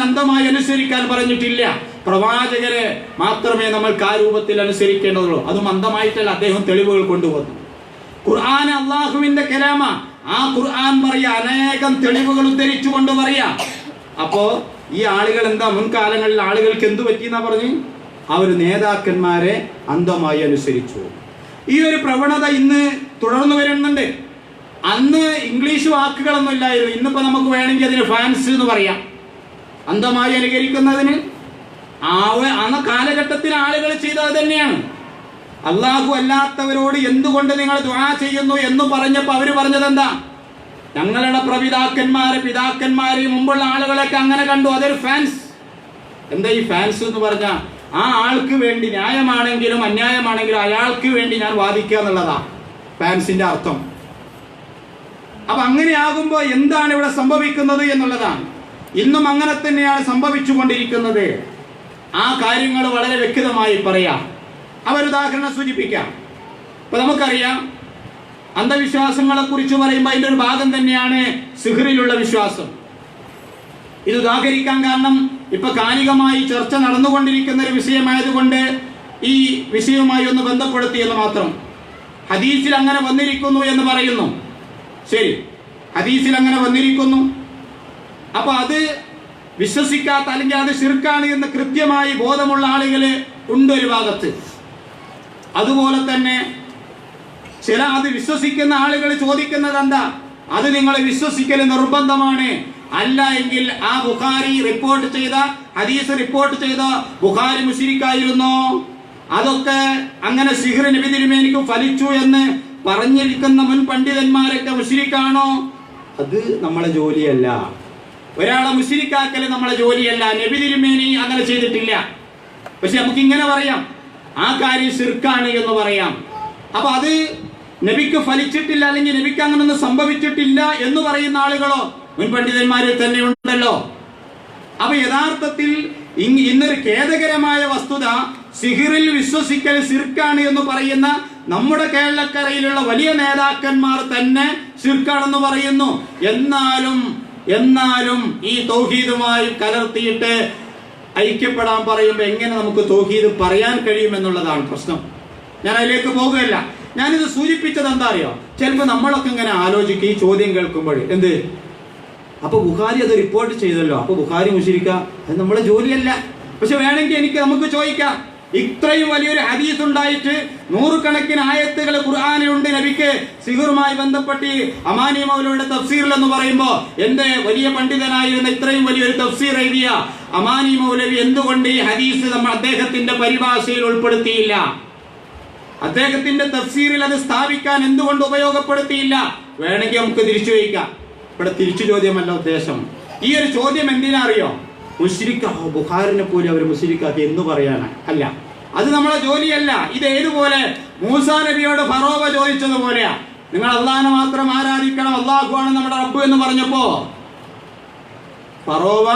അന്ധമായി അനുസരിക്കാൻ പറഞ്ഞിട്ടില്ല. പ്രവാചകരെ മാത്രമേ നമ്മൾ ആ രൂപത്തിൽ അനുസരിക്കേണ്ടതുള്ളൂ. അതും അന്ധമായിട്ടല്ല, അദ്ദേഹം തെളിവുകൾ കൊണ്ടുവന്നു. ഖുർആൻ അള്ളാഹുവിന്റെ കലാമ. ആ ഖുർആൻ പറയാ, അനേകം തെളിവുകൾ ഉദ്ധരിച്ചുകൊണ്ട് പറയാ. അപ്പോ ഈ ആളുകൾ എന്താ, മുൻകാലങ്ങളിൽ ആളുകൾക്ക് എന്തു പറ്റിയെന്നാ പറഞ്ഞു? അവർ നേതാക്കന്മാരെ അന്ധമായി അനുസരിച്ചു. ഈ ഒരു പ്രവണത ഇന്ന് തുടർന്നു വരുന്നുണ്ട്. അന്ന് ഇംഗ്ലീഷ് വാക്കുകളൊന്നും ഇല്ലായിരുന്നു. ഇന്നിപ്പോ നമുക്ക് വേണമെങ്കിൽ അതിന് ഫാൻസ് എന്ന് പറയാം, അന്ധമായി അനുകരിക്കുന്നതിന്. അന്ന് കാലഘട്ടത്തിൽ ആളുകൾ ചെയ്തത് തന്നെയാണ്. അള്ളാഹു അല്ലാത്തവരോട് എന്തുകൊണ്ട് നിങ്ങൾ ദുആ ചെയ്യുന്നു എന്ന് പറഞ്ഞപ്പോൾ അവര് പറഞ്ഞത് എന്താ? ഞങ്ങളുടെ പിതാക്കന്മാരെ മുമ്പുള്ള ആളുകളൊക്കെ അങ്ങനെ കണ്ടു. അതൊരു ഫാൻസ്. എന്താ ഈ ഫാൻസ് എന്ന് പറഞ്ഞാൽ? ആ ആൾക്ക് വേണ്ടി, ന്യായമാണെങ്കിലും അന്യായമാണെങ്കിലും അയാൾക്ക് വേണ്ടി ഞാൻ വാദിക്കുക എന്നുള്ളതാ ഫാൻസിന്റെ അർത്ഥം. അപ്പൊ അങ്ങനെയാകുമ്പോ എന്താണ് ഇവിടെ സംഭവിക്കുന്നത് എന്നുള്ളതാണ്. ഇന്നും അങ്ങനെ തന്നെയാണ് സംഭവിച്ചു കൊണ്ടിരിക്കുന്നത്. ആ കാര്യങ്ങൾ വളരെ വ്യക്തമായി പറയാം. അവരുദാഹരണം സൂചിപ്പിക്കാം. ഇപ്പൊ നമുക്കറിയാം, അന്ധവിശ്വാസങ്ങളെ കുറിച്ച് പറയുമ്പോൾ അതിന്റെ ഒരു ഭാഗം തന്നെയാണ് സിഹ്റിലുള്ള വിശ്വാസം. ഇത് ഉദാഹരിക്കാൻ കാരണം ഇപ്പൊ കാലികമായി ചർച്ച നടന്നുകൊണ്ടിരിക്കുന്ന ഒരു വിഷയമായതുകൊണ്ട് ഈ വിഷയവുമായി ഒന്ന് ബന്ധപ്പെടുത്തിയെന്ന് മാത്രം. ഹദീസിൽ അങ്ങനെ വന്നിരിക്കുന്നു എന്ന് പറയുന്നു. ശരി, ഹദീസിൽ അങ്ങനെ വന്നിരിക്കുന്നു. അപ്പൊ അത് വിശ്വസിക്കാത്ത, അല്ലെങ്കിൽ അത് ശിർക്കാണ് എന്ന് കൃത്യമായി ബോധമുള്ള ആളുകൾ ഉണ്ട് ഒരു ഭാഗത്ത്. അതുപോലെ തന്നെ അത് വിശ്വസിക്കുന്ന ആളുകൾ ചോദിക്കുന്നത് എന്താ? അത് നിങ്ങൾ വിശ്വസിക്കൽ നിർബന്ധമാണ്. അല്ല എങ്കിൽ ആ ബുഖാരി റിപ്പോർട്ട് ചെയ്ത ഹദീസ് റിപ്പോർട്ട് ചെയ്ത ബുഖാരി മുശ്രിക്കായിരുന്നോ? അതൊക്കെ അങ്ങനെ സിഹ്ർ നബി തിരുമേനിക്ക് ഫലിച്ചു എന്ന് പറഞ്ഞിരിക്കുന്ന മുൻ പണ്ഡിതന്മാരൊക്കെ മുശ്രിക്കാണോ? അത് നമ്മളെ ജോലിയല്ല. ഒരാളെ മുശ്രിക്കാക്കൽ നമ്മളെ ജോലിയല്ല. നബി തിരുമേനി അങ്ങനെ ചെയ്തിട്ടില്ല. പക്ഷെ നമുക്ക് ഇങ്ങനെ പറയാം, ആ കാര്യം ശിർക്കാണ് എന്ന് പറയാം. അപ്പൊ അത് നബിക്ക് ഫലിച്ചിട്ടില്ല, അല്ലെങ്കിൽ നബിക്ക് അങ്ങനൊന്നും സംഭവിച്ചിട്ടില്ല എന്ന് പറയുന്ന ആളുകളോ മുൻ പണ്ഡിതന്മാരിൽ തന്നെ ഉണ്ടല്ലോ. അപ്പൊ യഥാർത്ഥത്തിൽ ഇന്നൊരു ഖേദകരമായ വസ്തുത, സിഹിറിൽ വിശ്വസിക്കൽ ശിർക്കാണ് എന്ന് പറയുന്ന നമ്മുടെ കേരളക്കരയിലുള്ള വലിയ നേതാക്കന്മാർ തന്നെ ശിർക്കാണെന്ന് പറയുന്നു. എന്നാലും ഈ തൗഹീദുമായി കലർത്തിയിട്ട് ഐക്യപ്പെടാൻ പറയുമ്പോൾ എങ്ങനെ നമുക്ക് തൗഹീദ് പറയാൻ കഴിയുമെന്നുള്ളതാണ് പ്രശ്നം. ഞാൻ അതിലേക്ക് പോകുകയല്ല. ഞാനിത് സൂചിപ്പിച്ചത് എന്താ അറിയോ? ചിലപ്പോൾ നമ്മളൊക്കെ ഇങ്ങനെ ആലോചിക്കും ഈ ചോദ്യം കേൾക്കുമ്പോൾ, എന്ത്, അപ്പൊ ബുഖാരി അത് റിപ്പോർട്ട് ചെയ്തല്ലോ, അപ്പൊ ബുഖാരി മുശ്രിക്കാ? അത് നമ്മളെ ജോലിയല്ല. പക്ഷെ വേണമെങ്കിൽ നമുക്ക് ചോദിക്കാം, ഇത്രയും വലിയൊരു ഹദീസ് ഉണ്ടായിട്ട് നൂറുകണക്കിന് ആയത്തുകൾ ഖുർആനിലുണ്ട് നബിക്ക് സിഹറുമായി ബന്ധപ്പെട്ട് അമാനി മൗലവിയുടെ തഫ്സീറിൽ എന്ന് പറയുമ്പോ, എന്റെ വലിയ പണ്ഡിതനായിരുന്ന ഇത്രയും വലിയൊരു തഫ്സീർ എഴുതിയ അമാനി മൗലവി എന്തുകൊണ്ട് ഈ ഹദീസ് അദ്ദേഹത്തിന്റെ പരിഭാഷയിൽ ഉൾപ്പെടുത്തിയില്ല? അദ്ദേഹത്തിന്റെ തഫ്സീറിൽ അത് സ്ഥാപിക്കാൻ എന്തുകൊണ്ട് ഉപയോഗപ്പെടുത്തിയില്ല? വേണമെങ്കിൽ നമുക്ക് തിരിച്ചു ചോദിക്കാം. ഇവിടെ തിരിച്ചു ചോദ്യമല്ല ഉദ്ദേശം. ഈ ഒരു ചോദ്യം എന്തിനാ അറിയോ? മുശ്രിക്കാഹോ, ബുഖാരിനെ പോലെ അവർ മുശ്രിക്കാക്കി എന്ന് പറയാനാ? അല്ല, അത് നമ്മളെ ജോലിയല്ല. ഇത് ഏതുപോലെ മൂസാ നബിയോട് ഫറോവ ചോദിച്ചതുപോലെയാ. നിങ്ങൾ അള്ളാഹിനെ മാത്രം ആരാധിക്കണം, അള്ളാഹുവാണ് നമ്മുടെ റബ്ബ് എന്ന് പറഞ്ഞപ്പോ ഫറോവ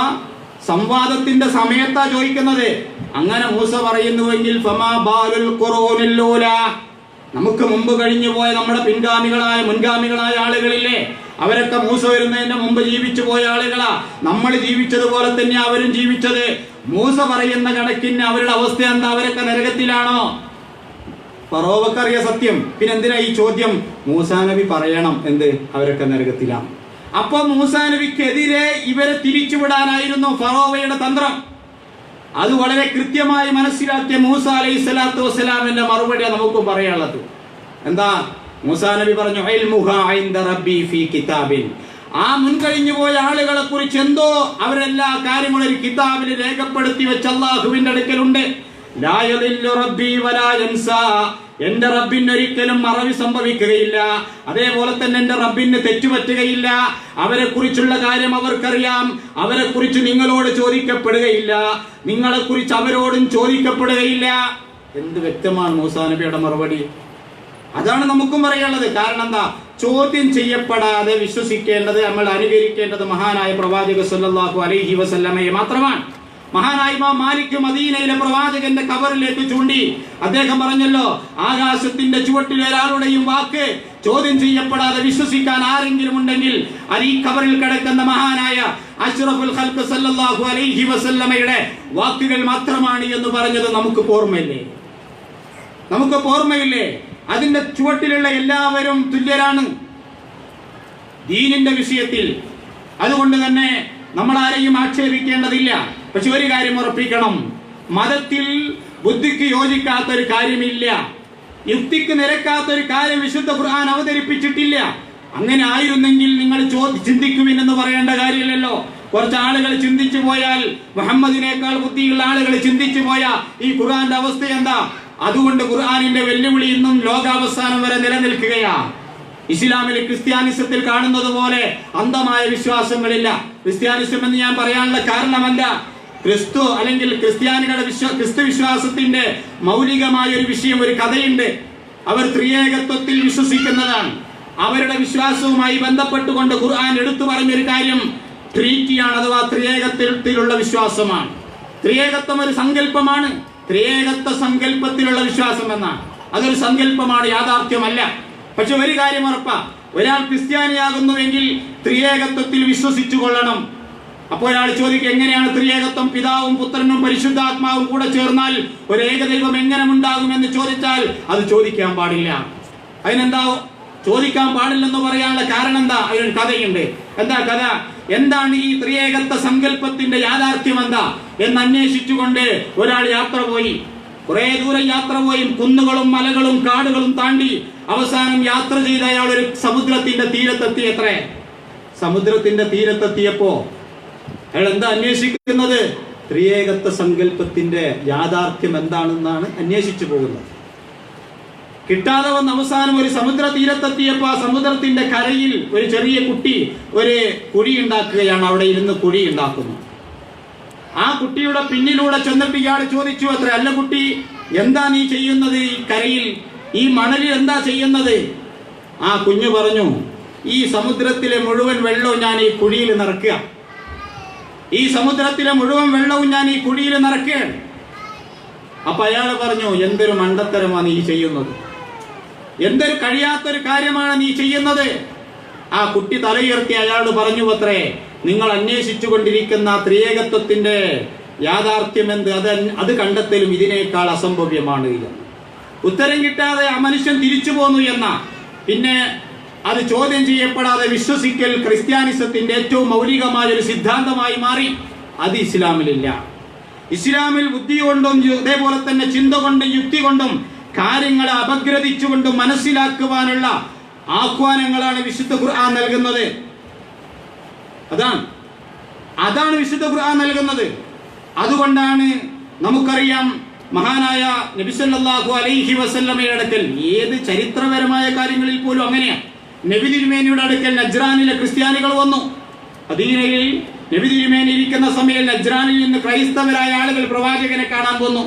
സംവാദത്തിന്റെ സമയത്താ ചോദിക്കുന്നത്. അങ്ങനെ മൂസ പറയുന്നുവെങ്കിൽ ഫമാ ബാലുൽ ഖുറൂനിൽ ഊലാ, നമുക്ക് മുമ്പ് കഴിഞ്ഞു പോയ നമ്മുടെ മുൻഗാമികളായ ആളുകളില്ലേ, അവരൊക്കെ മൂസ വരുന്നതിന്റെ മുമ്പ് ജീവിച്ചു പോയ ആളുകളാ. നമ്മൾ ജീവിച്ചതുപോലെ തന്നെ അവരും ജീവിച്ചത്. മൂസ പറയുന്ന കണക്കിന് അവരുടെ അവസ്ഥ എന്താ? അവരൊക്കെ നരകത്തിലാണോ? ഫറോവക്കറിയ സത്യം. പിന്നെ എന്തിനാ ഈ ചോദ്യം? മൂസാ നബി പറയണം എന്ത്? അവരൊക്കെ നരകത്തിലാണ്. അപ്പൊ മൂസാ നബിക്കെതിരെ ഇവരെ തിരിച്ചുവിടാനായിരുന്നു ഫറോവയുടെ തന്ത്രം. അത് വളരെ കൃത്യമായി മനസ്സിലാക്കിയ മൂസ അലൈഹി സ്വലാത്തു വസ്സലാമിന്റെ മറുപടിയാണ് നമുക്ക് പറയാനുള്ളത്. എന്താ? മൂസാ നബി പറഞ്ഞു, ഇൽമുഹാ ഇൻദ റബ്ബി ഫീ കിതാബിൻ. ആ മുൻകഴിഞ്ഞു പോയ ആളുകളെ കുറിച്ച് എന്തോ അവരെല്ലാ കാര്യങ്ങളും ഒരു കിതാബിൽ രേഖപ്പെടുത്തി വെച്ച അല്ലാഹുവിന്റെ അടുക്കലുണ്ട്. ലാ യദില്ലു റബ്ബി വലാ യൻസാ. എന്റെ റബ്ബിന് ഒരിക്കലും മറവി സംഭവിക്കുകയില്ല, അതേപോലെ തന്നെ എന്റെ റബ്ബിന് തെറ്റുപറ്റുകയില്ല. അവരെ കുറിച്ചുള്ള കാര്യം അവർക്കറിയാം. അവരെ കുറിച്ച് നിങ്ങളോട് ചോദിക്കപ്പെടുകയില്ല, നിങ്ങളെ കുറിച്ച് അവരോടും ചോദിക്കപ്പെടുകയില്ല. എന്ത് വ്യക്തമാണ് മൂസാ നബിയുടെ മറുപടി. അതാണ് നമുക്കും പറയാനുള്ളത്. കാരണം എന്താ? ചോദ്യം ചെയ്യപ്പെടാതെ വിശ്വസിക്കേണ്ടത്, നമ്മൾ അനുകരിക്കേണ്ടത് മഹാനായ പ്രവാചക സല്ലല്ലാഹു അലൈഹി വസല്ലമയെ മാത്രമാണ്. മഹാനായ ഇമാം മാലിക് മദീനയിലെ പ്രവാചകന്റെ ഖബറിലേക്ക് ചൂണ്ടി അദ്ദേഹം പറഞ്ഞല്ലോ, ആകാശത്തിന്റെ ചുവട്ടിൽ ഒരാളുടെയും വാക്ക് ചോദ്യം ചെയ്യപ്പെടാതെ വിശ്വസിക്കാൻ ആരെങ്കിലും ഉണ്ടെങ്കിൽ അത് ഈ ഖബറിൽ കിടക്കുന്ന മഹാനായ അഷ്റഫുൽ ഖൽഖ് സല്ലല്ലാഹു അലൈഹി വസല്ലമയുടെ വാക്കുകൾ മാത്രമാണ് എന്ന് പറഞ്ഞത് നമുക്ക് ഓർമ്മയില്ലേ? അതിന്റെ ചുവട്ടിലുള്ള എല്ലാവരും തുല്യരാണ് ദീനിന്റെ വിഷയത്തിൽ. അതുകൊണ്ട് തന്നെ നമ്മൾ ആരെയും ആക്ഷേപിക്കേണ്ടതില്ല. പക്ഷെ ഒരു കാര്യം ഉറപ്പിക്കണം, മതത്തിൽ ബുദ്ധിക്ക് യോജിക്കാത്ത ഒരു കാര്യമില്ല, യുക്തിക്ക് നിരക്കാത്ത ഒരു കാര്യം വിശുദ്ധ ഖുർആൻ അവതരിപ്പിച്ചിട്ടില്ല. അങ്ങനെ ആയിരുന്നെങ്കിൽ നിങ്ങൾ ചിന്തിക്കുമെന്ന് പറയേണ്ട കാര്യമില്ലല്ലോ. കുറച്ച് ആളുകൾ ചിന്തിച്ചു പോയാൽ, മുഹമ്മദിനേക്കാൾ ബുദ്ധിയുള്ള ആളുകൾ ചിന്തിച്ചു പോയാൽ ഈ ഖുർആന്റെ അവസ്ഥ എന്താ? അതുകൊണ്ട് ഖുർആനിന്റെ വെല്ലുവിളി ഇന്നും ലോകാവസാനം വരെ നിലനിൽക്കുകയാണ്. ഇസ്ലാമിൽ ക്രിസ്ത്യാനിസത്തിൽ കാണുന്നത് പോലെ അന്ധമായ വിശ്വാസങ്ങളില്ല. ക്രിസ്ത്യാനിസം എന്ന് ഞാൻ പറയാനുള്ള കാരണമല്ല, ക്രിസ്തു അല്ലെങ്കിൽ ക്രിസ്ത്യാനികളുടെ ക്രിസ്തു വിശ്വാസത്തിന്റെ മൗലികമായ ഒരു വിഷയം, ഒരു കഥയുണ്ട്. അവർ ത്രിയേകത്വത്തിൽ വിശ്വസിക്കുന്നതാണ്. അവരുടെ വിശ്വാസവുമായി ബന്ധപ്പെട്ടുകൊണ്ട് ഖുർആൻ എടുത്തു പറഞ്ഞൊരു കാര്യം ട്രീറ്റിയാണ്, അഥവാ ത്രിയേകത്വത്തിലുള്ള വിശ്വാസമാണ്. ത്രിയേകത്വം ഒരു സങ്കല്പമാണ്. ത്രിയേകത്വ സങ്കല്പത്തിലുള്ള വിശ്വാസം എന്നാണ്. അതൊരു സങ്കല്പമാണ്, യാഥാർത്ഥ്യമല്ല. പക്ഷെ ഒരു കാര്യം ഉറപ്പാ, ഒരാൾ ക്രിസ്ത്യാനിയാകുന്നുവെങ്കിൽ ത്രിയേകത്വത്തിൽ വിശ്വസിച്ചു കൊള്ളണം. അപ്പോൾ ഒരാൾ ചോദിക്കും, എങ്ങനെയാണ് ത്രിയേകത്വം? പിതാവും പുത്രനും പരിശുദ്ധാത്മാവും കൂടെ ചേർന്നാൽ ഒരു ഏകദൈവം എങ്ങനെ ഉണ്ടാകുമെന്ന് ചോദിച്ചാൽ അത് ചോദിക്കാൻ പാടില്ല. അതിനെന്താ ചോദിക്കാൻ പാടില്ലെന്ന് പറയാനുള്ള കാരണം എന്താ? അതിനൊരു കഥയുണ്ട്. എന്താ കഥ? എന്താണ് ഈ ത്രിയേകത്വ സങ്കല്പത്തിന്റെ യാഥാർത്ഥ്യം എന്താ എന്ന് അന്വേഷിച്ചുകൊണ്ട് ഒരാൾ യാത്ര പോയി. കുറെ ദൂരം യാത്ര പോയി, കുന്നുകളും മലകളും കാടുകളും താണ്ടി അവസാനം യാത്ര ചെയ്ത അയാൾ ഒരു സമുദ്രത്തിന്റെ തീരത്തെത്തിയത്രേ. സമുദ്രത്തിന്റെ തീരത്തെത്തിയപ്പോ അയാൾ എന്താ അന്വേഷിക്കുന്നത്? ത്രിയേകത്വ സങ്കല്പത്തിന്റെ യാഥാർത്ഥ്യം എന്താണെന്നാണ് അന്വേഷിച്ചു പോകുന്നത്. കിട്ടാതെ വന്ന അവസാനം ഒരു സമുദ്ര തീരത്തെത്തിയപ്പോ ആ സമുദ്രത്തിന്റെ കരയിൽ ഒരു ചെറിയ കുട്ടി ഒരു കുഴി ഉണ്ടാക്കുകയാണ്. അവിടെ ഇരുന്ന് കുഴി ഉണ്ടാക്കുന്നു. ആ കുട്ടിയുടെ പിന്നിലൂടെ ചെന്നിട്ട് ഇയാൾ ചോദിച്ചു അത്ര, അല്ല കുട്ടി, എന്താ നീ ചെയ്യുന്നത് ഈ കരയിൽ, ഈ മണലിൽ എന്താ ചെയ്യുന്നത്? ആ കുഞ്ഞു പറഞ്ഞു, ഈ സമുദ്രത്തിലെ മുഴുവൻ വെള്ളവും ഞാൻ ഈ കുഴിയിൽ നിറക്കുക. ഈ സമുദ്രത്തിലെ മുഴുവൻ വെള്ളവും ഞാൻ ഈ കുഴിയിൽ നിറക്കുകയാണ്. അപ്പൊ അയാൾ പറഞ്ഞു, എന്തൊരു മണ്ടത്തരമാണ് നീ ചെയ്യുന്നത്, എന്തൊരു കഴിയാത്തൊരു കാര്യമാണ് നീ ചെയ്യുന്നത്. ആ കുട്ടി തലയുയർത്തി അയാൾ പറഞ്ഞു അത്രേ, നിങ്ങൾ അന്വേഷിച്ചു കൊണ്ടിരിക്കുന്ന ത്രിയേകത്വത്തിന്റെ യാഥാർത്ഥ്യം എന്ത്, അത് കണ്ടെത്തലും ഇതിനേക്കാൾ അസംഭവ്യമാണ്. ഉത്തരം കിട്ടാതെ ആ മനുഷ്യൻ തിരിച്ചു പോന്നു എന്ന, പിന്നെ അത് ചോദ്യം ചെയ്യപ്പെടാതെ വിശ്വസിക്കൽ ക്രിസ്ത്യാനിസത്തിന്റെ ഏറ്റവും മൗലികമായ ഒരു സിദ്ധാന്തമായി മാറി. അത് ഇസ്ലാമിലില്ല. ഇസ്ലാമിൽ ബുദ്ധി കൊണ്ടും അതേപോലെ തന്നെ ചിന്ത കൊണ്ടും യുക്തി കൊണ്ടും കാര്യങ്ങളെ അപഗ്രഥിച്ചുകൊണ്ടും മനസ്സിലാക്കുവാനുള്ള ആഹ്വാനങ്ങളാണ് വിശുദ്ധ ഖുർആൻ നൽകുന്നത്. അതാണ് വിശുദ്ധ ഖുർആൻ നൽകുന്നത്. അതുകൊണ്ടാണ് നമുക്കറിയാം, മഹാനായ നബി സല്ലല്ലാഹു അലൈഹി വസല്ലമയുടെ അടുക്കൽ ഏത് ചരിത്രപരമായ കാര്യങ്ങളിൽ പോലും അങ്ങനെയാണ്. നബി തിരുമേനിയുടെ അടുക്കൽ നജ്റാനിലെ ക്രിസ്ത്യാനികൾ വന്നു. മദീനയിൽ നബി തിരുമേനി ഇരിക്കുന്ന സമയം നജ്റാനിൽ നിന്ന് ക്രൈസ്തവരായ ആളുകൾ പ്രവാചകനെ കാണാൻ വന്നു.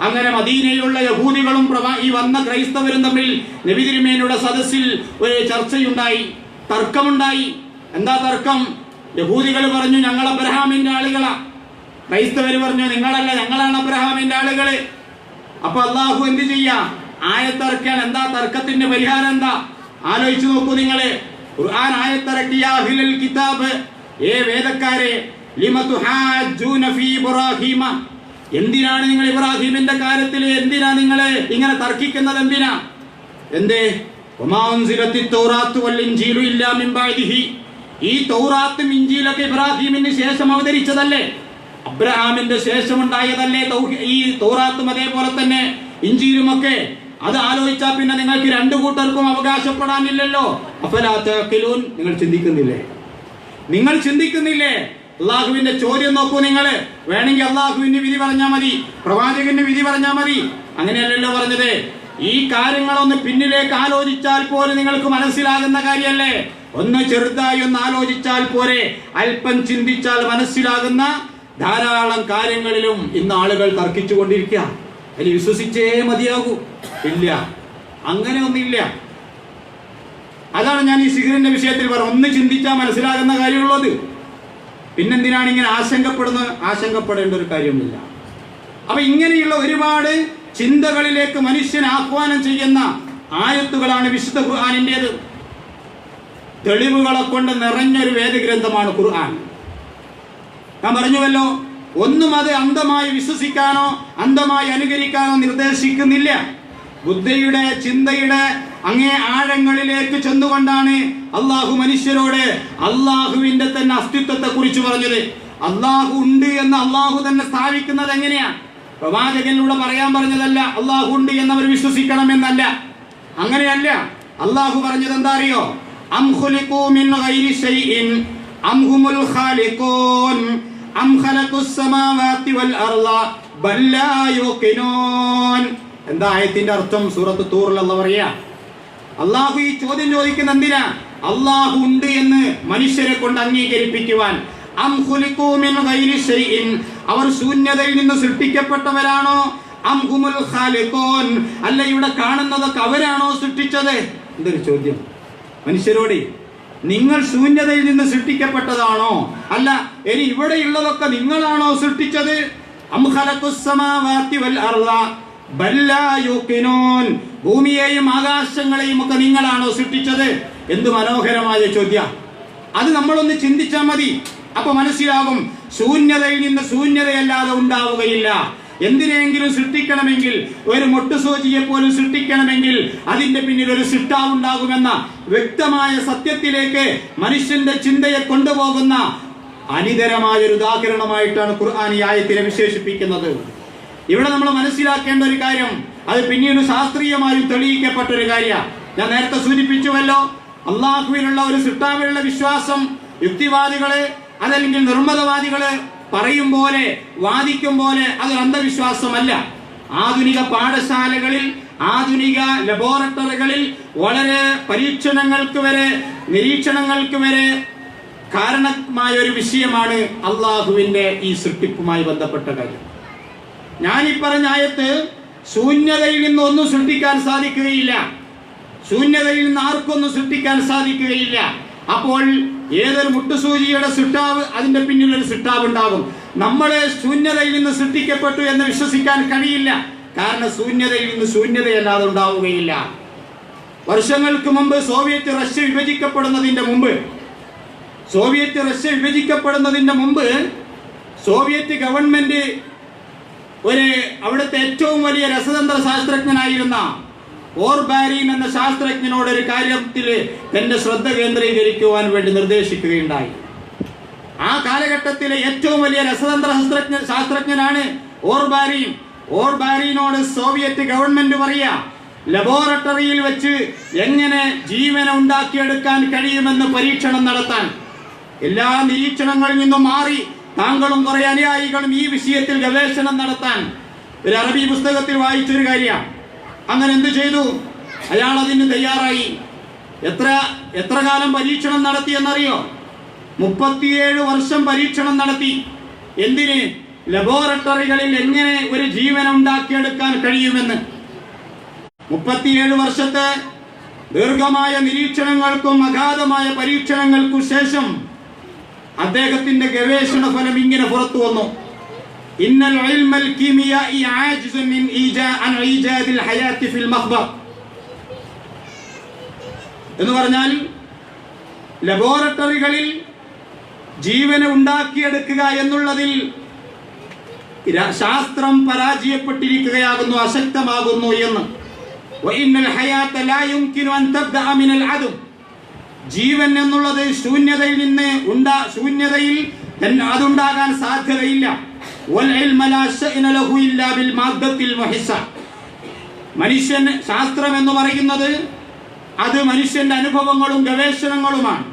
അങ്ങനെ മദീനയിലുള്ള യഹൂദികളും ഈ വന്ന ക്രൈസ്തവരും തമ്മിൽ നബി തിരുമേനിയുടെ സദസ്സിൽ ഒരു ചർച്ചയുണ്ടായി, തർക്കമുണ്ടായി. എന്താ തർക്കം? യഹൂദികൾ പറഞ്ഞു, ഞങ്ങൾ അബ്രഹാമിന്റെ ആളുകളാ. ക്രൈസ്തവർ പറഞ്ഞു, നിങ്ങളല്ല, ഞങ്ങളാണ് അബ്രഹാമിന്റെ ആളുകള്. അപ്പൊ അള്ളാഹു എന്ത് ചെയ്യാ? ആയത്തിറക്കാൻ. എന്താ തർക്കത്തിന്റെ പരിഹാരം? എന്താ ആലോചിച്ചു നോക്കൂ നിങ്ങള്. ഖുർആൻ ആയത്തിറക്കിയ അഹ്ലൽ കിതാബ്, വേദക്കാരെ, ലിമ തുഹാജ്ജൂന ഫീ ഇബ്രാഹീമ, എന്തിനാണ് നിങ്ങൾ ഇബ്രാഹിമിന്റെ കാര്യത്തിൽ എന്തിനാ നിങ്ങൾ ഇങ്ങനെ തർക്കിക്കുന്നത്? എന്തിനാ? എന്തേ? വമാ ഉൻസിലത്തി തൗറാത്തു വൽ ഇൻജീലു ഇല്ലാ മിൻ ബഅദിഹി, ഈ തൗറാത്തും ഇൻജീലൊക്കെ ഇബ്രാഹിമിന് ശേഷം അവതരിച്ചതല്ലേ, അബ്രഹാമിന്റെ ശേഷം ഉണ്ടായതല്ലേ ഈ തൗറാത്തും അതേപോലെ തന്നെ ഇൻജീലും ഒക്കെ. അത് ആലോചിച്ചാൽ പിന്നെ നിങ്ങൾക്ക് രണ്ടു കൂട്ടർക്കും അവകാശപ്പെടാനില്ലല്ലോ. അഫലാ തഅഖിലൂൻ, നിങ്ങൾ ചിന്തിക്കുന്നില്ലേ? അള്ളാഹുവിന്റെ ചോദ്യം നോക്കൂ നിങ്ങൾ. വേണമെങ്കിൽ അള്ളാഹുവിന്റെ വിധി പറഞ്ഞാൽ മതി, പ്രവാചകന്റെ വിധി പറഞ്ഞാൽ മതി. അങ്ങനെയല്ലല്ലോ പറഞ്ഞത്. ഈ കാര്യങ്ങളൊന്ന് പിന്നിലേക്ക് ആലോചിച്ചാൽ പോലും നിങ്ങൾക്ക് മനസ്സിലാകുന്ന കാര്യമല്ലേ. ഒന്ന് ചെറുതായി ഒന്ന് ആലോചിച്ചാൽ പോരെ, അല്പം ചിന്തിച്ചാൽ മനസ്സിലാകുന്ന ധാരാളം കാര്യങ്ങളിലും ഇന്ന് ആളുകൾ തർക്കിച്ചുകൊണ്ടിരിക്കുക. അതിൽ വിശ്വസിച്ചേ മതിയാകൂ? ഇല്ല, അങ്ങനെ ഒന്നില്ല. അതാണ് ഞാൻ ഈ സിഹറിന്റെ വിഷയത്തിൽ പറഞ്ഞത്. ഒന്ന് ചിന്തിച്ചാൽ മനസ്സിലാകുന്ന കാര്യമുള്ളത്. പിന്നെന്തിനാണ് ഇങ്ങനെ ആശങ്കപ്പെടേണ്ട ഒരു കാര്യമില്ല. അപ്പൊ ഇങ്ങനെയുള്ള ഒരുപാട് ചിന്തകളിലേക്ക് മനുഷ്യനെ ആഹ്വാനം ചെയ്യുന്ന ആയത്തുകളാണ് വിശുദ്ധ ഖുർആനിന്റേത്. തെളിവുകളെ കൊണ്ട് നിറഞ്ഞൊരു വേദഗ്രന്ഥമാണ് ഖുർആൻ. ഞാൻ പറഞ്ഞുവല്ലോ, ഒന്നും അത് അന്ധമായി വിശ്വസിക്കാനോ അന്ധമായി അനുകരിക്കാനോ നിർദ്ദേശിക്കുന്നില്ല. ബുദ്ധയുടെ ചിന്തയുടെ അങ്ങേ ആഴങ്ങളിലേക്ക് ചെന്നുകൊണ്ടാണ് അള്ളാഹു മനുഷ്യരോട് അള്ളാഹുവിന്റെ തന്നെ അസ്തിത്വത്തെ കുറിച്ച് പറഞ്ഞത്. അള്ളാഹു ഉണ്ട് എന്ന് അള്ളാഹു തന്നെ സ്ഥാപിക്കുന്നത് എങ്ങനെയാ? പ്രവാചകനിലൂടെ പറയാൻ പറഞ്ഞതല്ല അള്ളാഹു ഉണ്ട് എന്നവർ വിശ്വസിക്കണമെന്നല്ല, അങ്ങനെയല്ല. അള്ളാഹു പറഞ്ഞത് എന്താ അറിയോ? അം ഖുലിഖൂ മിൻ ഗൈരി ശൈഇൻ അം ഹുമുൽ ഖാലിഖൂൻ അം ഖലഖുസ് സമാവാതി വൽ അർള ബൽ ലാ യുഖിനൂൻ. എന്താ ആയത്തിന്റെ അർത്ഥം? സൂറത്ത് തൂറിൽ അല്ലാഹു പറയാ, അള്ളാഹു ഈ ചോദ്യം ചോദിക്കുന്ന എന്തിനാ? അള്ളാഹു ഉണ്ട് എന്ന് മനുഷ്യരെ കൊണ്ട് അംഗീകരിപ്പിക്കുവാൻ. അം ഖുലിഖൂ മിൻ ഗൈരി ശൈഇൻ, അവർ ശൂന്യതയിൽ നിന്ന് സൃഷ്ടിക്കപ്പെട്ടവരാണോ? അം ഹുമുൽ ഖാലിഖൂൻ, അല്ല ഇവിടെ കാണുന്നതൊക്കെ അവരാണോ സൃഷ്ടിച്ചത്? എന്തൊരു ചോദ്യം മനുഷ്യരോട്. നിങ്ങൾ ശൂന്യതയിൽ നിന്ന് സൃഷ്ടിക്കപ്പെട്ടതാണോ? അല്ല, ഇനി ഇവിടെയുള്ളതൊക്കെ നിങ്ങളാണോ സൃഷ്ടിച്ചത്? അം ഖലഖുസ് സമാവാതി വൽ അർള ബൽ ലാ യുഖിനൂൻ, ഭൂമിയെയും ആകാശങ്ങളെയും ഒക്കെ നിങ്ങളാണോ സൃഷ്ടിച്ചത്? എന്ത് മനോഹരമായ ചോദ്യം. അത് നമ്മളൊന്ന് ചിന്തിച്ചാൽ മതി. അപ്പൊ മനസ്സിലാകും ശൂന്യതയിൽ നിന്ന് ശൂന്യതയല്ലാതെ ഉണ്ടാവുകയില്ല. എന്തിനെങ്കിലും സൃഷ്ടിക്കണമെങ്കിൽ, ഒരു മൊട്ടുസൂചിയെ പോലും സൃഷ്ടിക്കണമെങ്കിൽ അതിന്റെ പിന്നിൽ ഒരു സൃഷ്ടാവുണ്ടാകുമെന്ന വ്യക്തമായ സത്യത്തിലേക്ക് മനുഷ്യന്റെ ചിന്തയെ കൊണ്ടുപോകുന്ന അനിതരമായ ഒരു ഉദാഹരണമായിട്ടാണ് ഖുർആൻ ഈ ആയത്തിനെ വിശേഷിപ്പിക്കുന്നത്. ഇവിടെ നമ്മൾ മനസ്സിലാക്കേണ്ട ഒരു കാര്യം, അത് പിന്നീട് ശാസ്ത്രീയമായും തെളിയിക്കപ്പെട്ട ഒരു കാര്യമാണ്. ഞാൻ നേരത്തെ സൂചിപ്പിച്ചുവല്ലോ, അള്ളാഹുവിലുള്ള ഒരു സൃഷ്ടാവിലുള്ള വിശ്വാസം യുക്തിവാദികള് അതല്ലെങ്കിൽ നിർമ്മതവാദികള് പറയും പോലെ വാദിക്കും പോലെ അതൊരു അന്ധവിശ്വാസമല്ല. ആധുനിക പാഠശാലകളിൽ, ആധുനിക ലബോറട്ടറികളിൽ വളരെ പരീക്ഷണങ്ങൾക്ക് വരെ, നിരീക്ഷണങ്ങൾക്ക് വരെ കാരണമായ ഒരു വിഷയമാണ് അള്ളാഹുവിന്റെ ഈ സൃഷ്ടിപ്പുമായി ബന്ധപ്പെട്ട കാര്യം. ഞാനീ പറഞ്ഞ ആയത്ത് ശൂന്യതയിൽ നിന്ന് ഒന്നും സൃഷ്ടിക്കാൻ സാധിക്കുകയില്ല, ശൂന്യതയിൽ നിന്ന് ആർക്കൊന്നും സൃഷ്ടിക്കാൻ സാധിക്കുകയില്ല. അപ്പോൾ ഏതൊരു മുട്ടുസൂചിയുടെ സൃഷ്ടാവ്, അതിന്റെ പിന്നിൽ ഒരു സൃഷ്ടാവ് ഉണ്ടാകും. നമ്മളെ ശൂന്യതയിൽ നിന്ന് സൃഷ്ടിക്കപ്പെട്ടു എന്ന് വിശ്വസിക്കാൻ കഴിയില്ല. കാരണം ശൂന്യതയിൽ നിന്ന് ശൂന്യതയല്ലാതെ ഉണ്ടാവുകയില്ല. വർഷങ്ങൾക്ക് മുമ്പ് സോവിയറ്റ് റഷ്യ വിഭജിക്കപ്പെടുന്നതിന്റെ മുമ്പ് സോവിയറ്റ് ഗവൺമെന്റ് അവിടുത്തെ ഏറ്റവും വലിയ രസതന്ത്ര ശാസ്ത്രജ്ഞനായിരുന്ന ഓർബാരിൻ എന്ന ശാസ്ത്രജ്ഞനോട് ഒരു കാര്യത്തിൽ തന്റെ ശ്രദ്ധ കേന്ദ്രീകരിക്കുവാൻ വേണ്ടി നിർദ്ദേശിക്കുകയുണ്ടായി. ആ കാലഘട്ടത്തിലെ ഏറ്റവും വലിയ രസതന്ത്ര ശാസ്ത്രജ്ഞനാണ് ഓർബാരിൻ. ഓർബാരിനോട് സോവിയറ്റ് ഗവൺമെന്റ് പറയാ, ലബോറട്ടറിയിൽ വെച്ച് എങ്ങനെ ജീവനെ ഉണ്ടാക്കിയെടുക്കാൻ കഴിയുമെന്ന് പരീക്ഷണം നടത്താൻ. എല്ലാ നിരീക്ഷണങ്ങളിൽ നിന്നും മാറി താങ്കളും കുറെ അനുയായികളും ഈ വിഷയത്തിൽ ഗവേഷണം നടത്താൻ ഒരു അറബി പുസ്തകത്തിൽ വായിച്ചൊരു കാര്യമാണ്. അങ്ങനെ എന്ത് ചെയ്തു? അയാൾ അതിന് തയ്യാറായി. എത്ര കാലം പരീക്ഷണം നടത്തി എന്നറിയോ? 37 വർഷം പരീക്ഷണം നടത്തി. എന്തിന്? ലബോറട്ടറികളിൽ എങ്ങനെ ഒരു ജീവൻ ഉണ്ടാക്കിയെടുക്കാൻ കഴിയുമെന്ന്. 37 വർഷത്തെ ദീർഘമായ നിരീക്ഷണങ്ങൾക്കും അഗാധമായ പരീക്ഷണങ്ങൾക്കും ശേഷം അദ്ദേഹത്തിന്റെ ഗവേഷണ ഫലം ഇങ്ങനെ പുറത്തു വന്നു. ഇന്നൽ ഇൽമൽ കീമിയാഇ ആജിസുൻ മിൻ ഈജാദിൽ ഹയാത്തി ഫിൽ മഖ്ബർ എന്ന് പറഞ്ഞാൽ ലബോറട്ടറികളിൽ ജീവനെ ഉണ്ടാക്കിയെടുക്കുക എന്നുള്ളതിൽ ശാസ്ത്രം പരാജയപ്പെട്ടിരിക്കുകയാകുന്നു, അശക്തമാകുന്നു എന്ന്. വഇന്നൽ ഹയാത ലാ യുംകിനു അൻ തബ്ദഅ മിനൽ അദം, ജീവൻ എന്നുള്ളത് ശൂന്യതയിൽ നിന്ന് ശൂന്യതയിൽ അതുണ്ടാകാൻ സാധ്യതയില്ല. മനുഷ്യൻ, ശാസ്ത്രം എന്ന് പറയുന്നത് അത് മനുഷ്യന്റെ അനുഭവങ്ങളും ഗവേഷണങ്ങളുമാണ്.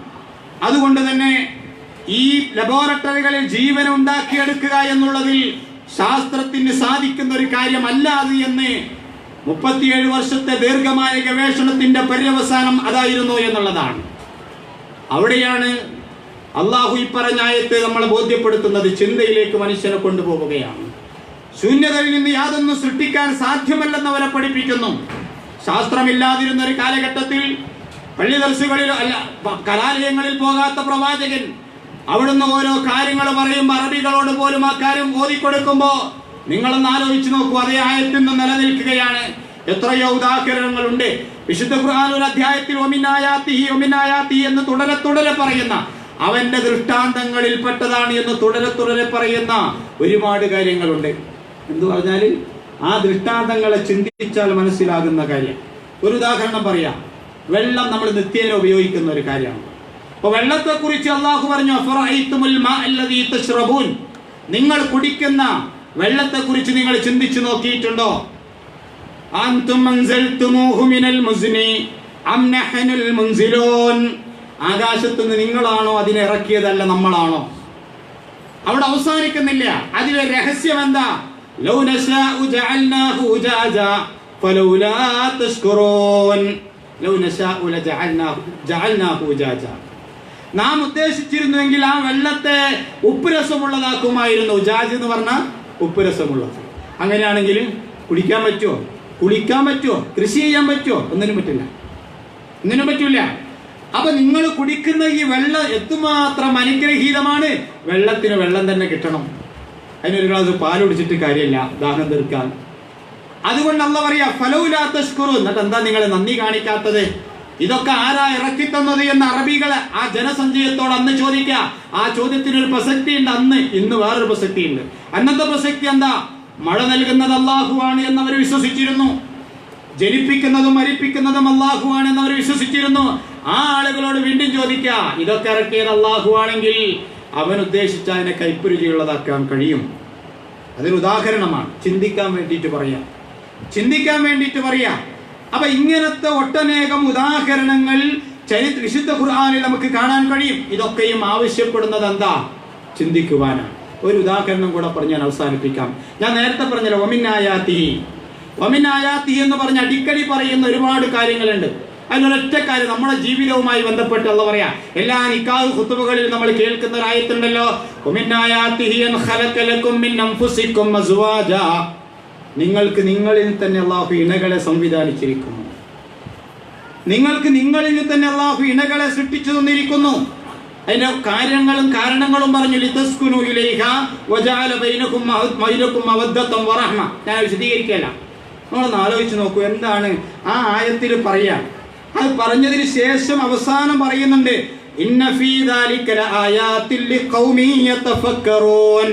അതുകൊണ്ട് തന്നെ ഈ ലബോറട്ടറികളിൽ ജീവൻ ഉണ്ടാക്കിയെടുക്കുക എന്നുള്ളതിൽ ശാസ്ത്രത്തിന് സാധിക്കുന്ന ഒരു കാര്യമല്ല അത് എന്ന് 37 വർഷത്തെ ദീർഘമായ ഗവേഷണത്തിന്റെ പര്യവസാനം അതായിരുന്നു എന്നുള്ളതാണ്. അവിടെയാണ് അള്ളാഹു ഈ പറഞ്ഞ ആയത്തെ നമ്മളെ ബോധ്യപ്പെടുത്തുന്നത്. ചിന്തയിലേക്ക് മനുഷ്യനെ കൊണ്ടുപോവുകയാണ്. ശൂന്യതയിൽ നിന്ന് യാതൊന്നും സൃഷ്ടിക്കാൻ സാധ്യമല്ലെന്നവരെ പഠിപ്പിക്കുന്നു. ശാസ്ത്രമില്ലാതിരുന്ന ഒരു കാലഘട്ടത്തിൽ പള്ളി ദർസുകളിൽ അല്ല കലാലയങ്ങളിൽ പോകാത്ത പ്രവാചകൻ അവിടുന്ന് ഓരോ കാര്യങ്ങൾ പറയുമ്പോൾ അറബികളോട് പോലും ആ കാര്യം ഓതിക്കൊടുക്കുമ്പോൾ നിങ്ങളൊന്ന് ആലോചിച്ച് നോക്കൂ, അതേ ആയത്തിൽ നിന്ന് നിലനിൽക്കുകയാണ്. എത്രയോ ഉദാഹരണങ്ങളുണ്ട്. വിശുദ്ധ ഖുർആൻ ഒരു അധ്യായത്തിൽ ഒമിനായാത്തി എന്ന് തുടരെ പറയുന്ന, അവന്റെ ദൃഷ്ടാന്തങ്ങളിൽ പെട്ടതാണ് എന്ന് തുടരെ പറയുന്ന ഒരുപാട് കാര്യങ്ങളുണ്ട്. എന്തു പറഞ്ഞാൽ ആ ദൃഷ്ടാന്തങ്ങളെ ചിന്തിച്ചാൽ മനസ്സിലാകുന്ന കാര്യം. ഒരു ഉദാഹരണം പറയാം. വെള്ളം നമ്മൾ നിത്യേന ഉപയോഗിക്കുന്ന ഒരു കാര്യമാണ്. അപ്പൊ വെള്ളത്തെ കുറിച്ച് അള്ളാഹു പറഞ്ഞു, അഫറഅയ്തുമുൽ മാഅ അല്ലദീ തശ്റബൂൻ, നിങ്ങൾ കുടിക്കുന്ന വെള്ളത്തെ കുറിച്ച് നിങ്ങൾ ചിന്തിച്ചു നോക്കിയിട്ടുണ്ടോ? അൻതും അൻസൽതുമൂഹു മിനൽ മുസ്നി അം നഹ്നുൽ മുൻസിലൂൻ, ആകാശത്തുനിന്ന് നിങ്ങളാണോ അതിനെ ഇറക്കിയതല്ല നമ്മളാണോ? അവിടെ അവസാനിക്കുന്നില്ല. അതിലെ രഹസ്യം എന്താ? ലൗ നശാഉ ജഅൽനാഹു ഉജാജാ ഫലൗലാ തശ്കുറൂൻ, ലൗ നശാഉ ജഅൽനാഹു ഉജാജാ, നാം ഉദ്ദേശിച്ചിരുന്നുവെങ്കിൽ ആ വെള്ളത്തെ ഉപ്പുരസമുള്ളതാക്കുമായിരുന്നു. ഉജാജ് എന്ന് പറഞ്ഞാൽ ഉപ്പുരസമുള്ളത്. അങ്ങനെയാണെങ്കിൽ കുടിക്കാൻ പറ്റുമോ? കുളിക്കാൻ പറ്റുമോ? കൃഷി ചെയ്യാൻ പറ്റുമോ? ഒന്നിനും പറ്റില്ല, ഒന്നിനും പറ്റില്ല. അപ്പൊ നിങ്ങൾ കുടിക്കുന്ന ഈ വെള്ളം എത്രമാത്രം അനുഗ്രഹീതമാണ്. വെള്ളത്തിന് വെള്ളം തന്നെ കിട്ടണം. അതിനൊരു ഗ്ലാസ് പാൽ കുടിച്ചിട്ട് കാര്യമില്ല, ദാഹം തീർക്കാൻ. അതുകൊണ്ട് അല്ലാഹു പറയാ ഫലൗലാ തശ്കുറൂൻ, എന്നിട്ട് എന്താ നിങ്ങൾ നന്ദി കാണിക്കാത്തത്? ഇതൊക്കെ ആരാ ഇറക്കി തന്നത് എന്ന് അറബികളെ ആ ജനസഞ്ചയത്തോട് അന്ന് ചോദിക്കുക. ആ ചോദ്യത്തിനൊരു പ്രസക്തി ഉണ്ട് അന്ന്. ഇന്ന് വേറൊരു പ്രസക്തി ഉണ്ട്. അന്നത്തെ പ്രസക്തി എന്താ? മഴ നൽകുന്നത് അല്ലാഹുവാണ് എന്നവർ വിശ്വസിച്ചിരുന്നു. ജനിപ്പിക്കുന്നതും മരിപ്പിക്കുന്നതും അല്ലാഹുവാണ് എന്നവർ വിശ്വസിച്ചിരുന്നു. ആ ആളുകളോട് വീണ്ടും ചോദിക്കുക, ഇതൊക്കെ ഇറക്കിയത് അല്ലാഹുവാണെങ്കിൽ അവൻ ഉദ്ദേശിച്ച അതിനെ കൈപ്പുരുചിയുള്ളതാക്കാൻ കഴിയും. അതൊരു ഉദാഹരണമാണ്. ചിന്തിക്കാൻ വേണ്ടിയിട്ട് പറയാം, ചിന്തിക്കാൻ വേണ്ടിയിട്ട് പറയാം. അപ്പൊ ഇങ്ങനത്തെ ഒട്ടനേകം ഉദാഹരണങ്ങൾ വിശുദ്ധ ഖുർആനിൽ നമുക്ക് കാണാൻ കഴിയും. ഇതൊക്കെയും ആവശ്യപ്പെടുന്നത് എന്താ? ചിന്തിക്കുവാനാണ്. ഒരു ഉദാഹരണം കൂടെ പറഞ്ഞ് ഞാൻ അവസാനിപ്പിക്കാം. ഞാൻ നേരത്തെ പറഞ്ഞല്ലോ വമിൻ ആയാതിഹി, വമിൻ ആയാതിഹി എന്ന് പറഞ്ഞ് അടിക്കടി പറയുന്ന ഒരുപാട് കാര്യങ്ങളുണ്ട്. അതിനൊരൊറ്റ കാര്യം നമ്മുടെ ജീവിതവുമായി ബന്ധപ്പെട്ട് അല്ലാഹു പറയാ. എല്ലാ നിക്കാഹ് ഖുതുബകളിൽ നമ്മൾ കേൾക്കുന്ന ഒരു ആയത്തുണ്ടല്ലോ, വമിൻ ആയാതിഹി അൻ ഖലഖ ലക്കും മിൻ അൻഫുസിക്കും അസ്വാജാ, നിങ്ങൾക്ക് നിങ്ങളിൽ തന്നെ അല്ലാഹു ഇണകളെ സംവിധാനിച്ചിരിക്കുന്നു. നിങ്ങൾക്ക് നിങ്ങളിൽ തന്നെ അല്ലാഹു ഇണകളെ സൃഷ്ടിച്ചു തന്നിരിക്കുന്നു. അതിന്റെ കാര്യങ്ങളും കാരണങ്ങളും പറഞ്ഞു. ലിതസ്കുനു ഇലൈഹാ വജഅല ബൈനകും മവദ്ദതൻ വറഹ്മ. ഞാൻ വിശദീകരിക്കല്ല, നമ്മളൊന്ന് ആലോചിച്ച് നോക്കൂ എന്താണ് ആ ആയത്തിൽ പറയാ. അത് പറഞ്ഞതിന് ശേഷം അവസാനം പറയുന്നുണ്ട്, ഇന്ന ഫീ ദാലിക ലആയാതിൻ ലിഖൗമി യതഫക്കറൂൻ,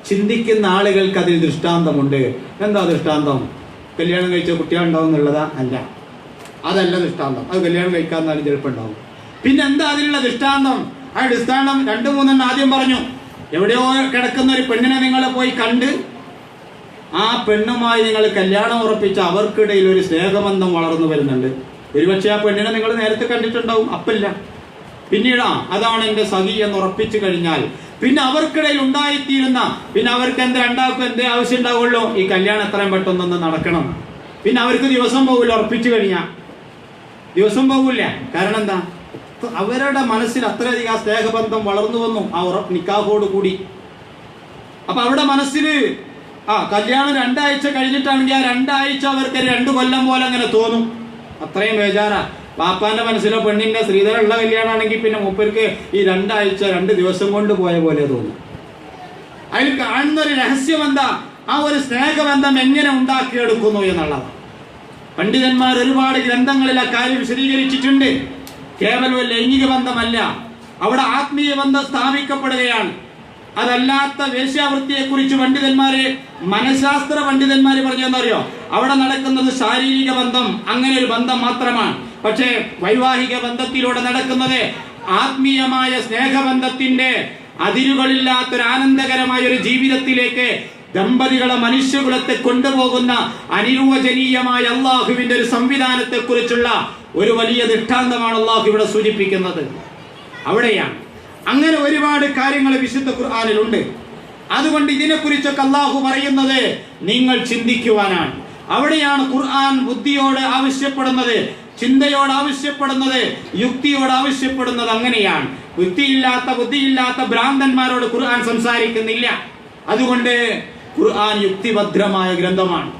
ചിന്തിക്കുന്ന ആളുകൾക്ക് അതിൽ ദൃഷ്ടാന്തമുണ്ട്. എന്താ ദൃഷ്ടാന്തം? കല്യാണം കഴിച്ച കുട്ടികളുണ്ടാവും എന്നുള്ളതാ? അല്ല, അതല്ല ദൃഷ്ടാന്തം. അത് കല്യാണം കഴിക്കാന്നാലും ചിലപ്പോൾ ഉണ്ടാവും. പിന്നെ എന്താ അതിലുള്ള ദൃഷ്ടാന്തം? ആ ദൃഷ്ടാന്തം 2-3 ആദ്യം പറഞ്ഞു. എവിടെയോ കിടക്കുന്ന ഒരു പെണ്ണിനെ നിങ്ങൾ പോയി കണ്ട് ആ പെണ്ണുമായി നിങ്ങൾ കല്യാണം ഉറപ്പിച്ച അവർക്കിടയിൽ ഒരു സ്നേഹബന്ധം വളർന്നു വരുന്നുണ്ട്. ഒരുപക്ഷെ ആ പെണ്ണിനെ നിങ്ങൾ നേരത്തെ കണ്ടിട്ടുണ്ടാവും, അപ്പല്ല. പിന്നീട് അതാണ് എന്റെ സഖി എന്ന് ഉറപ്പിച്ചു കഴിഞ്ഞാൽ പിന്നെ അവർക്കിടയിൽ ഉണ്ടായിത്തീരുന്ന, പിന്നെ അവർക്ക് രണ്ടാൾക്കും എന്തേ ആവശ്യം ഉണ്ടാവുള്ളൂ? ഈ കല്യാണം എത്രയും പെട്ടെന്നൊന്ന് നടക്കണം. പിന്നെ അവർക്ക് ദിവസം പോകില്ല, ഉറപ്പിച്ചു കഴിഞ്ഞാൽ ദിവസം പോകില്ല. കാരണം എന്താ? അവരുടെ മനസ്സിൽ അത്രയധികം സ്നേഹബന്ധം വളർന്നു വന്നു ആ നിക്കാഹോട് കൂടി. അപ്പൊ അവരുടെ മനസ്സിൽ കല്യാണം 2 ആഴ്ച കഴിഞ്ഞിട്ടാണെങ്കിൽ ആ 2 ആഴ്ച അവർക്ക് 2 കൊല്ലം പോലെ അങ്ങനെ തോന്നും. അത്രയും ബേജാറാ. പാപ്പാന്റെ മനസ്സിലോ പെണ്ണിന്റെ ശ്രീധരമുള്ള കല്യാണമാണെങ്കിൽ പിന്നെ മൂപ്പർക്ക് ഈ 2 ആഴ്ച 2 ദിവസം കൊണ്ട് പോയ പോലെ തോന്നും. അതിൽ കാണുന്ന ഒരു രഹസ്യം എന്താ? ആ ഒരു സ്നേഹബന്ധം എങ്ങനെ ഉണ്ടാക്കിയെടുക്കുന്നു എന്നുള്ളതാണ്. പണ്ഡിതന്മാർ ഒരുപാട് ഗ്രന്ഥങ്ങളിൽ ആ കാര്യം വിശദീകരിച്ചിട്ടുണ്ട്. കേവലം ലൈംഗിക ബന്ധമല്ല, അവിടെ ആത്മീയ ബന്ധം സ്ഥാപിക്കപ്പെടുകയാണ്. അതല്ലാത്ത വേശ്യാവൃത്തിയെ കുറിച്ച് മനഃശാസ്ത്ര പണ്ഡിതന്മാര് പറഞ്ഞെന്നറിയോ? അവിടെ നടക്കുന്നത് ശാരീരിക ബന്ധം, അങ്ങനെ ഒരു ബന്ധം മാത്രമാണ്. പക്ഷേ വൈവാഹിക ബന്ധത്തിലൂടെ നടക്കുന്നത് ആത്മീയമായ സ്നേഹബന്ധത്തിന്റെ അതിരുകളില്ലാത്തൊരു ആനന്ദകരമായ ഒരു ജീവിതത്തിലേക്ക് ദമ്പതികളെ മനുഷ്യകുലത്തെ കൊണ്ടുപോകുന്ന അനിർവചനീയമായ അള്ളാഹുവിന്റെ ഒരു സംവിധാനത്തെ കുറിച്ചുള്ള ഒരു വലിയ ദൃഷ്ടാന്തമാണ് അള്ളാഹു ഇവിടെ സൂചിപ്പിക്കുന്നത്. അവിടെയാണ് അങ്ങനെ ഒരുപാട് കാര്യങ്ങൾ വിശുദ്ധ ഖുർആനിലുണ്ട്. അതുകൊണ്ട് ഇതിനെക്കുറിച്ചൊക്കെ അള്ളാഹു പറയുന്നത് നിങ്ങൾ ചിന്തിക്കുവാനാണ്. അവിടെയാണ് ഖുർആൻ ബുദ്ധിയോട് ആവശ്യപ്പെടുന്നത്, ചിന്തയോട് ആവശ്യപ്പെടുന്നത്, യുക്തിയോട് ആവശ്യപ്പെടുന്നത്. അങ്ങനെയാണ്. ബുദ്ധിയില്ലാത്ത ഭ്രാന്തന്മാരോട് ഖുർആൻ സംസാരിക്കുന്നില്ല. അതുകൊണ്ട് ഖുർആൻ യുക്തിഭദ്രമായ ഗ്രന്ഥമാണ്.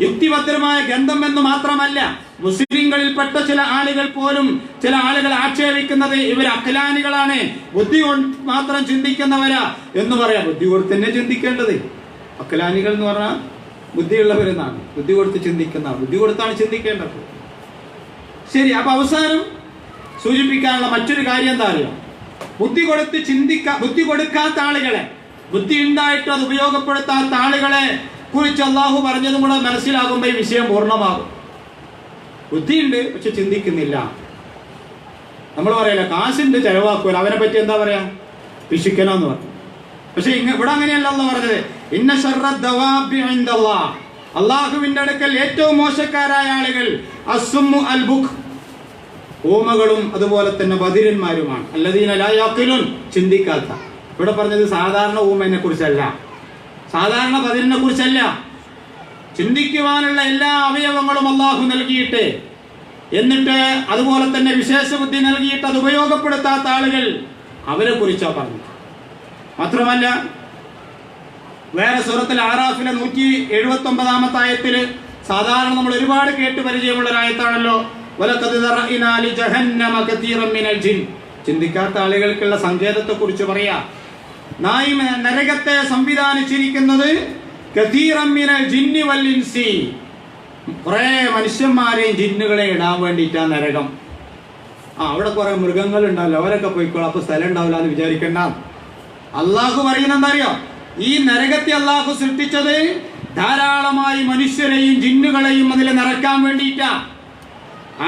യുക്തിഭദ്രമായ ഗ്രന്ഥം എന്ന് മാത്രമല്ല, മുസ്ലിങ്ങളിൽപ്പെട്ട ചില ആളുകൾ ആക്ഷേപിക്കുന്നത് ഇവർ അഖലാനികളാണ്, ബുദ്ധി കൊണ്ട് മാത്രം ചിന്തിക്കുന്നവരാ എന്ന് പറയാം. ബുദ്ധി കൊടുത്ത് തന്നെ ചിന്തിക്കേണ്ടത്. അഖലാനികൾ എന്ന് പറഞ്ഞാൽ ബുദ്ധിയുള്ളവരെന്നാണ്. ബുദ്ധി കൊടുത്ത് ചിന്തിക്കുന്ന, ബുദ്ധി കൊടുത്താണ് ചിന്തിക്കേണ്ടത്. ശരി. അപ്പൊ അവസാനം സൂചിപ്പിക്കാനുള്ള മറ്റൊരു കാര്യം എന്താ അറിയാം? ബുദ്ധി കൊടുക്കാത്ത ആളുകളെ, ബുദ്ധി ഉണ്ടായിട്ട് അത് ഉപയോഗപ്പെടുത്താത്ത ആളുകളെ കുറിച്ച് അള്ളാഹു പറഞ്ഞതും കൂടെ മനസ്സിലാകുമ്പോൾ ഈ വിഷയം പൂർണ്ണമാകും. ബുദ്ധിയുണ്ട് പക്ഷെ ചിന്തിക്കുന്നില്ല. നമ്മൾ പറയല കാശുണ്ട് ചെലവാക്കൂല, അവനെ പറ്റി എന്താ പറയാ, പിശുക്കനെന്ന് പറഞ്ഞു. പക്ഷെ ഇവിടെ അങ്ങനെയല്ല അള്ളാഹ് പറഞ്ഞത്. ഇന്ന ശർറ ദവാബി ഇൻദല്ലാഹ്, അള്ളാഹുവിന്റെ അടുക്കൽ ഏറ്റവും മോശക്കാരായ ആളുകൾ അസ്സുമ്മു അൽ ബുഖ്, ഊമകളും അതുപോലെ തന്നെ ബധിരന്മാരുമാണ്. അല്ലദീന ലാ യഖിലുൻ, ചിന്തിക്കാത്ത. ഇവിടെ പറഞ്ഞത് സാധാരണ ഊമനെ കുറിച്ചല്ല, സാധാരണ ബധിരനെ കുറിച്ചല്ല. ചിന്തിക്കുവാനുള്ള എല്ലാ അവയവങ്ങളും അള്ളാഹു നൽകിയിട്ട്, എന്നിട്ട് അതുപോലെ തന്നെ വിശേഷ ബുദ്ധി നൽകിയിട്ട് അത് ഉപയോഗപ്പെടുത്താത്ത ആളുകൾ, അവരെ കുറിച്ചാ പറഞ്ഞു. മാത്രമല്ല വേറെ സൂറത്തുൽ അറാഫിലെ 179-ാമത്തെ ആയത്തില്, സാധാരണ നമ്മൾ ഒരുപാട് കേട്ട് പരിചയമുള്ള ഒരു ആയത്താണല്ലോ, വലഖദ് ദറഇനാ ലിജഹന്നമ കതീറൻ മിനൽ ജിൻ. ചിന്തിക്കാത്ത ആളുകൾക്കുള്ള സങ്കേതത്തെ കുറിച്ച് പറയാ. നരകത്തെ സംവിധാനിച്ചിരിക്കുന്നത് കതീറൻ മിനൽ ജിന്നി വൽ ഇൻസി, കുറെ മനുഷ്യന്മാരെയും ജിന്നുകളെയും ഇടാൻ വേണ്ടിയിട്ടാണ് നരകം. അവിടെ കുറെ മൃഗങ്ങൾ ഉണ്ടാവില്ല, അവരൊക്കെ പോയിക്കോളാം, അപ്പൊ സ്ഥലം ഉണ്ടാവില്ല എന്ന് വിചാരിക്കണ്ട. അള്ളാഹു പറയുന്ന എന്താ അറിയോ, ഈ നരകത്തെ അള്ളാഹു സൃഷ്ടിച്ചത് ധാരാളമായി മനുഷ്യരെയും ജിന്നുകളെയും അതിൽ നിറക്കാൻ വേണ്ടിയിട്ടാ.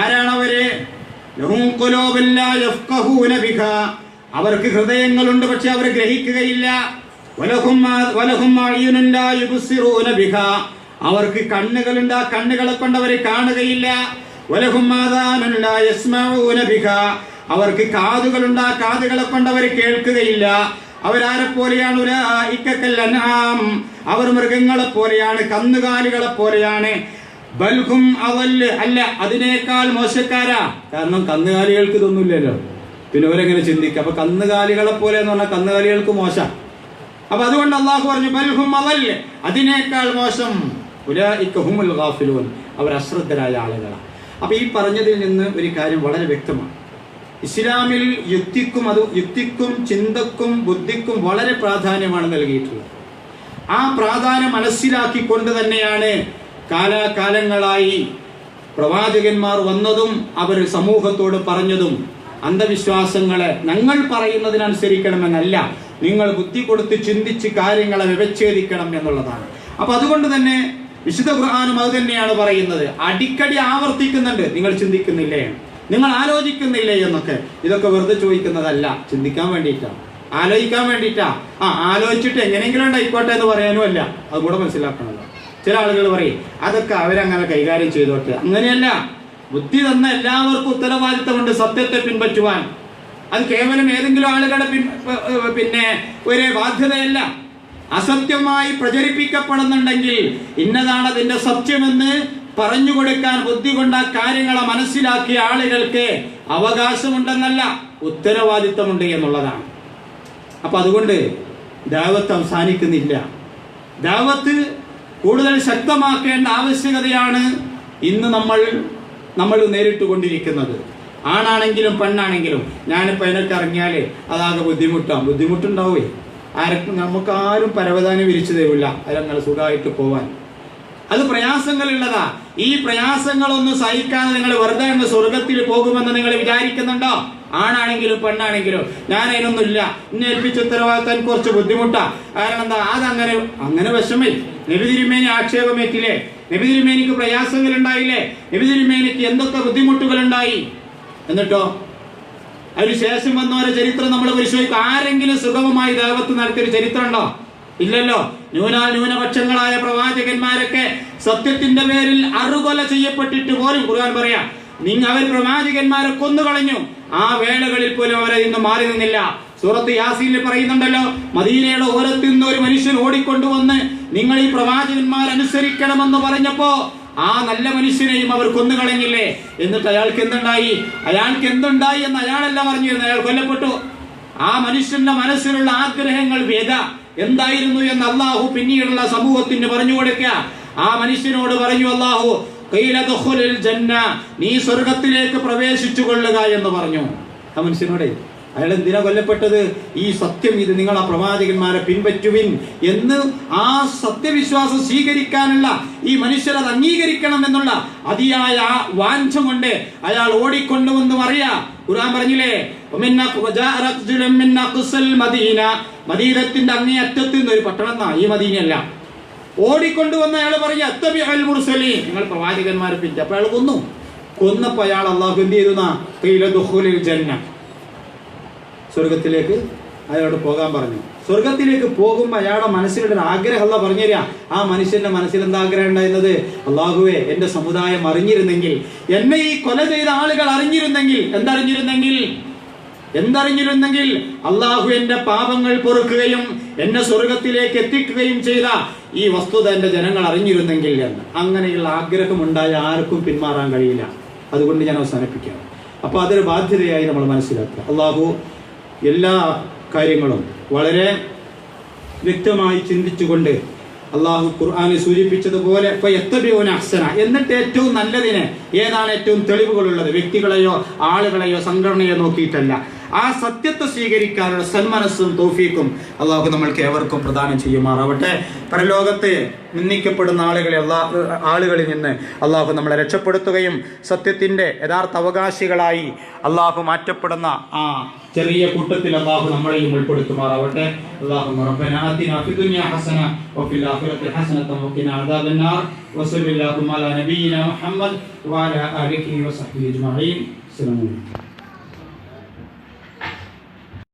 ആരാണവര്? അവർക്ക് ഹൃദയങ്ങളുണ്ട് പക്ഷെ അവർ ഗ്രഹിക്കുകയില്ല. അവർക്ക് കണ്ണുകളുണ്ട്, ആ കണ്ണുകളെ കൊണ്ട് അവർ കാണുകയില്ല. അവർക്ക് കാതുകളുണ്ട്, ആ കാതുകളെ കൊണ്ട് അവർ കേൾക്കുകയില്ല. അവരാരെ പോലെയാണ്? അവർ മൃഗങ്ങളെ പോലെയാണ്, കന്നുകാലികളെ പോലെയാണ്. ബൽഹും അവല്, അല്ല അതിനേക്കാൾ മോശക്കാരാ. കാരണം കന്നുകാലികൾക്ക് ഇതൊന്നുമില്ലല്ലോ, പിന്നെ അവരെങ്ങനെ ചിന്തിക്കുക? അപ്പൊ കന്നുകാലികളെ പോലെ എന്ന് പറഞ്ഞാൽ കന്നുകാലികൾക്ക് മോശം. അപ്പൊ അതുകൊണ്ട് അള്ളാഹു പറഞ്ഞു ബൽഹും അവല്, അതിനേക്കാൾ മോശം. ഉലൈക ഹുമുൽ ഗാഫിലൂൻ, അവർ അശ്രദ്ധരായ ആളുകളാണ്. അപ്പൊ ഈ പറഞ്ഞതിൽ നിന്ന് ഒരു കാര്യം വളരെ വ്യക്തമാണ്. ഇസ്ലാമിൽ യുക്തിക്കും ചിന്തക്കും ബുദ്ധിക്കും വളരെ പ്രാധാന്യമാണ് നൽകിയിട്ടുള്ളത്. ആ പ്രാധാന്യം മനസ്സിലാക്കിക്കൊണ്ട് തന്നെയാണ് കാലാകാലങ്ങളായി പ്രവാചകന്മാർ വന്നതും അവർ സമൂഹത്തോട് പറഞ്ഞതും. അന്ധവിശ്വാസങ്ങളെ ഞങ്ങൾ പറയുന്നതിനനുസരിക്കണമെന്നല്ല, നിങ്ങൾ ബുദ്ധി കൊടുത്ത് ചിന്തിച്ച് കാര്യങ്ങളെ വ്യവച്ഛേദിക്കണം എന്നുള്ളതാണ്. അപ്പൊ അതുകൊണ്ട് തന്നെ വിശുദ്ധ ഖുർആനും അത് തന്നെയാണ് പറയുന്നത്. അടിക്കടി ആവർത്തിക്കുന്നുണ്ട്, നിങ്ങൾ ചിന്തിക്കുന്നില്ലേ, നിങ്ങൾ ആലോചിക്കുന്നില്ലേ എന്നൊക്കെ. ഇതൊക്കെ വെറുതെ ചോദിക്കുന്നതല്ല, ചിന്തിക്കാൻ വേണ്ടിയിട്ടാ, ആലോചിക്കാൻ വേണ്ടിയിട്ടാ. ആലോചിച്ചിട്ട് എങ്ങനെയെങ്കിലും ഉണ്ടായിക്കോട്ടെ എന്ന് പറയാനും അല്ല, അത് കൂടെ മനസ്സിലാക്കണല്ലോ. ചില ആളുകൾ പറയും അതൊക്കെ അവരങ്ങനെ കൈകാര്യം ചെയ്തോട്ടെ. അങ്ങനെയല്ല. ബുദ്ധി തന്ന എല്ലാവർക്കും ഉത്തരവാദിത്തമുണ്ട് സത്യത്തെ പിൻപറ്റുവാൻ. അത് കേവലം ഏതെങ്കിലും ആളുകളുടെ പിന്നെ ഒരു ബാധ്യതയല്ല. അസത്യമായി പ്രചരിപ്പിക്കപ്പെടുന്നുണ്ടെങ്കിൽ ഇന്നതാണ് അതിന്റെ സത്യമെന്ന് പറഞ്ഞു കൊടുക്കാൻ ബുദ്ധി കൊണ്ട് ആ കാര്യങ്ങളെ മനസ്സിലാക്കിയ ആളുകൾക്ക് അവകാശമുണ്ടെന്നല്ല, ഉത്തരവാദിത്തമുണ്ട് എന്നുള്ളതാണ്. അപ്പൊ അതുകൊണ്ട് ദഅവത്ത് അവസാനിക്കുന്നില്ല. ദഅവത്ത് കൂടുതൽ ശക്തമാക്കേണ്ട ആവശ്യകതയാണ് ഇന്ന് നമ്മൾ നേരിട്ടുകൊണ്ടിരിക്കുന്നത്. ആണാണെങ്കിലും പെണ്ണാണെങ്കിലും. ഞാനിപ്പോൾ അതിനൊക്കെ ഇറങ്ങിയാലേ അതാകെ ബുദ്ധിമുട്ടുണ്ടാവേ. നമുക്കാരും പരവതാനം വിരിച്ചു തരില്ല, അതിലങ്ങനെ സുഖമായിട്ട് പോവാൻ. അത് പ്രയാസങ്ങളുള്ളതാ. ഈ പ്രയാസങ്ങളൊന്നും സഹിക്കാതെ നിങ്ങൾ വെറുതെ അങ്ങ് സ്വർഗത്തിൽ പോകുമെന്ന് നിങ്ങൾ വിചാരിക്കുന്നുണ്ടോ? ആണാണെങ്കിലും പെണ്ണാണെങ്കിലും. ഞാൻ അതിനൊന്നുമില്ല, ഇന്നെ ഏൽപ്പിച്ച ഉത്തരവാദിത്തം എനിക്ക് കുറച്ച് ബുദ്ധിമുട്ടാ. കാരണം എന്താ, അതങ്ങനെ വിഷമേ. നബി തിരുമേനി ആക്ഷേപമേറ്റില്ലേ, നബി തിരുമേനിക്ക് പ്രയാസങ്ങൾ ഉണ്ടായില്ലേ, നബി തിരുമേനിക്ക് എന്തൊക്കെ ബുദ്ധിമുട്ടുകൾ ഉണ്ടായി. എന്നിട്ടോ അതിനുശേഷം വന്നവരെ ചരിത്രം നമ്മൾ പരിശോധിക്കും. ആരെങ്കിലും സുഗമമായി ദഅവത്ത് നടത്തിയൊരു ചരിത്രം ഉണ്ടോ? ഇല്ലല്ലോ. ന്യൂനപക്ഷങ്ങളായ പ്രവാചകന്മാരൊക്കെ സത്യത്തിന്റെ പേരിൽ അറുകൊല ചെയ്യപ്പെട്ടിട്ട് പോലും ഖുർആൻ പറയാ അവർ പ്രവാചകന്മാരെ കൊന്നുകളഞ്ഞു. ആ വേളകളിൽ പോലും അവരെ ഇന്ന് മാറി നിന്നില്ല. സൂറത്ത് യാസീനിൽ പറയുന്നുണ്ടല്ലോ, മദീനയുടെ ഓരത്തു നിന്ന് ഒരു മനുഷ്യൻ ഓടിക്കൊണ്ടുവന്ന് നിങ്ങൾ ഈ പ്രവാചകന്മാരനുസരിക്കണമെന്ന് പറഞ്ഞപ്പോ ആ നല്ല മനുഷ്യനെയും അവർ കൊന്നുകളഞ്ഞില്ലേ. എന്നിട്ട് അയാൾക്ക് എന്തുണ്ടായി എന്ന് അയാളല്ല പറഞ്ഞിരുന്നു, അയാൾ കൊല്ലപ്പെട്ടു. ആ മനുഷ്യന്റെ മനസ്സിലുള്ള ആഗ്രഹങ്ങൾ വ്യത എന്തായിരുന്നു എന്ന് അള്ളാഹു പിന്നീടുള്ള സമൂഹത്തിന് പറഞ്ഞു കൊടുക്കുക. ആ മനുഷ്യനോട് പറഞ്ഞു അള്ളാഹു, നീ സ്വർഗത്തിലേക്ക് പ്രവേശിച്ചു കൊള്ളുക എന്ന് പറഞ്ഞു. ആ മനുഷ്യനോടെ അയാൾ എന്തിനാ കൊല്ലപ്പെട്ടത്? ഈ സത്യം, ഇത് നിങ്ങൾ ആ പ്രവാചകന്മാരെ പിൻപറ്റുവിൻ എന്ന് ആ സത്യവിശ്വാസം സ്വീകരിക്കാനുള്ള ഈ മനുഷ്യർ അത് അംഗീകരിക്കണം എന്നുള്ള അതിയായ വാഞ്ച കൊണ്ട് അയാൾ ഓടിക്കൊണ്ടുവന്ന് പറയാ. ഖുർആൻ പറഞ്ഞില്ലേ, മദീനത്തിന്റെ അങ്ങേ അറ്റത്ത് നിന്ന് ഒരു പട്ടണം, ഈ മദീനയല്ല, ഓടിക്കൊണ്ടുവന്ന അയാൾ പറഞ്ഞു അത്തബിഉൽ മുർസലീൻ, നിങ്ങൾ പ്രവാചകന്മാരെ പിൻപറ്റുക. അപ്പോൾ അയാൾ കൊന്നപ്പോൾ അയാൾ അള്ളാഹു എന്ത് ചെയ്തു? ഖീല ദുഖൂലിൽ ജന്ന, സ്വർഗത്തിലേക്ക് അയാളോട് പോകാൻ പറഞ്ഞു. സ്വർഗത്തിലേക്ക് പോകുമ്പോൾ അയാളുടെ മനസ്സിലുള്ള ആഗ്രഹം അല്ലാഹ് പറഞ്ഞു തരിക. ആ മനുഷ്യന്റെ മനസ്സിൽ എന്താ ആഗ്രഹം ഉണ്ടായിരുന്നത്? അള്ളാഹുവേ, എന്റെ സമുദായം അറിഞ്ഞിരുന്നെങ്കിൽ, എന്നെ ഈ കൊല ചെയ്ത ആളുകൾ അറിഞ്ഞിരുന്നെങ്കിൽ, എന്തറിഞ്ഞിരുന്നെങ്കിൽ അള്ളാഹു എന്റെ പാപങ്ങൾ പൊറുക്കുകയും എന്നെ സ്വർഗത്തിലേക്ക് എത്തിക്കുകയും ചെയ്ത ഈ വസ്തുത എന്റെ ജനങ്ങൾ അറിഞ്ഞിരുന്നെങ്കിൽ എന്ന്. അങ്ങനെയുള്ള ആഗ്രഹമുണ്ടായ ആർക്കും പിന്മാറാൻ കഴിയില്ല. അതുകൊണ്ട് ഞാൻ അവസാനിപ്പിക്കാം. അപ്പൊ അതൊരു ബാധ്യതയായി നമ്മൾ മനസ്സിലാക്കുക. അള്ളാഹു എല്ലാ കാര്യങ്ങളും വളരെ വ്യക്തമായി ചിന്തിച്ചുകൊണ്ട് അള്ളാഹു ഖുർആനിൽ സൂചിപ്പിച്ചതുപോലെ എന്നിട്ട് ഏറ്റവും നല്ലതിന് ഏതാണ് ഏറ്റവും തെളിവുകളുള്ളത്, വ്യക്തികളെയോ ആളുകളെയോ സംഘടനയോ നോക്കിയിട്ടല്ല, ആ സത്യത്തെ സ്വീകരിക്കാനുള്ള സന്മനസ്സും തൗഫീഖും അള്ളാഹു നമ്മൾക്ക് ഏവർക്കും പ്രദാനം ചെയ്യുമാറാവട്ടെ. പരലോകത്ത് നിന്ദിക്കപ്പെടുന്ന ആളുകളിൽ നിന്ന് അള്ളാഹു നമ്മളെ രക്ഷപ്പെടുത്തുകയും സത്യത്തിന്റെ യഥാർത്ഥ അവകാശികളായി അള്ളാഹു മാറ്റപ്പെടുന്ന ആ ചെറിയ കൂട്ടത്തിൽ അള്ളാഹു നമ്മളെയും ഉൾപ്പെടുത്തുമാറാവട്ടെ. അല്ലാഹുമ്മ റബ്ബനാ ആതിനാ ഫിദ്ദുനിയ ഹസന വഫിൽ ആഖിറതി ഹസനത വഖിനാ അദാബന്നാർ വസല്ലല്ലാഹു അലാ നബിയിനാ മുഹമ്മദ് വഅലാ ആലിഹി വസഹ്ബിഹി അജ്മഈൻ. അസ്സലാമു അലൈക്കും.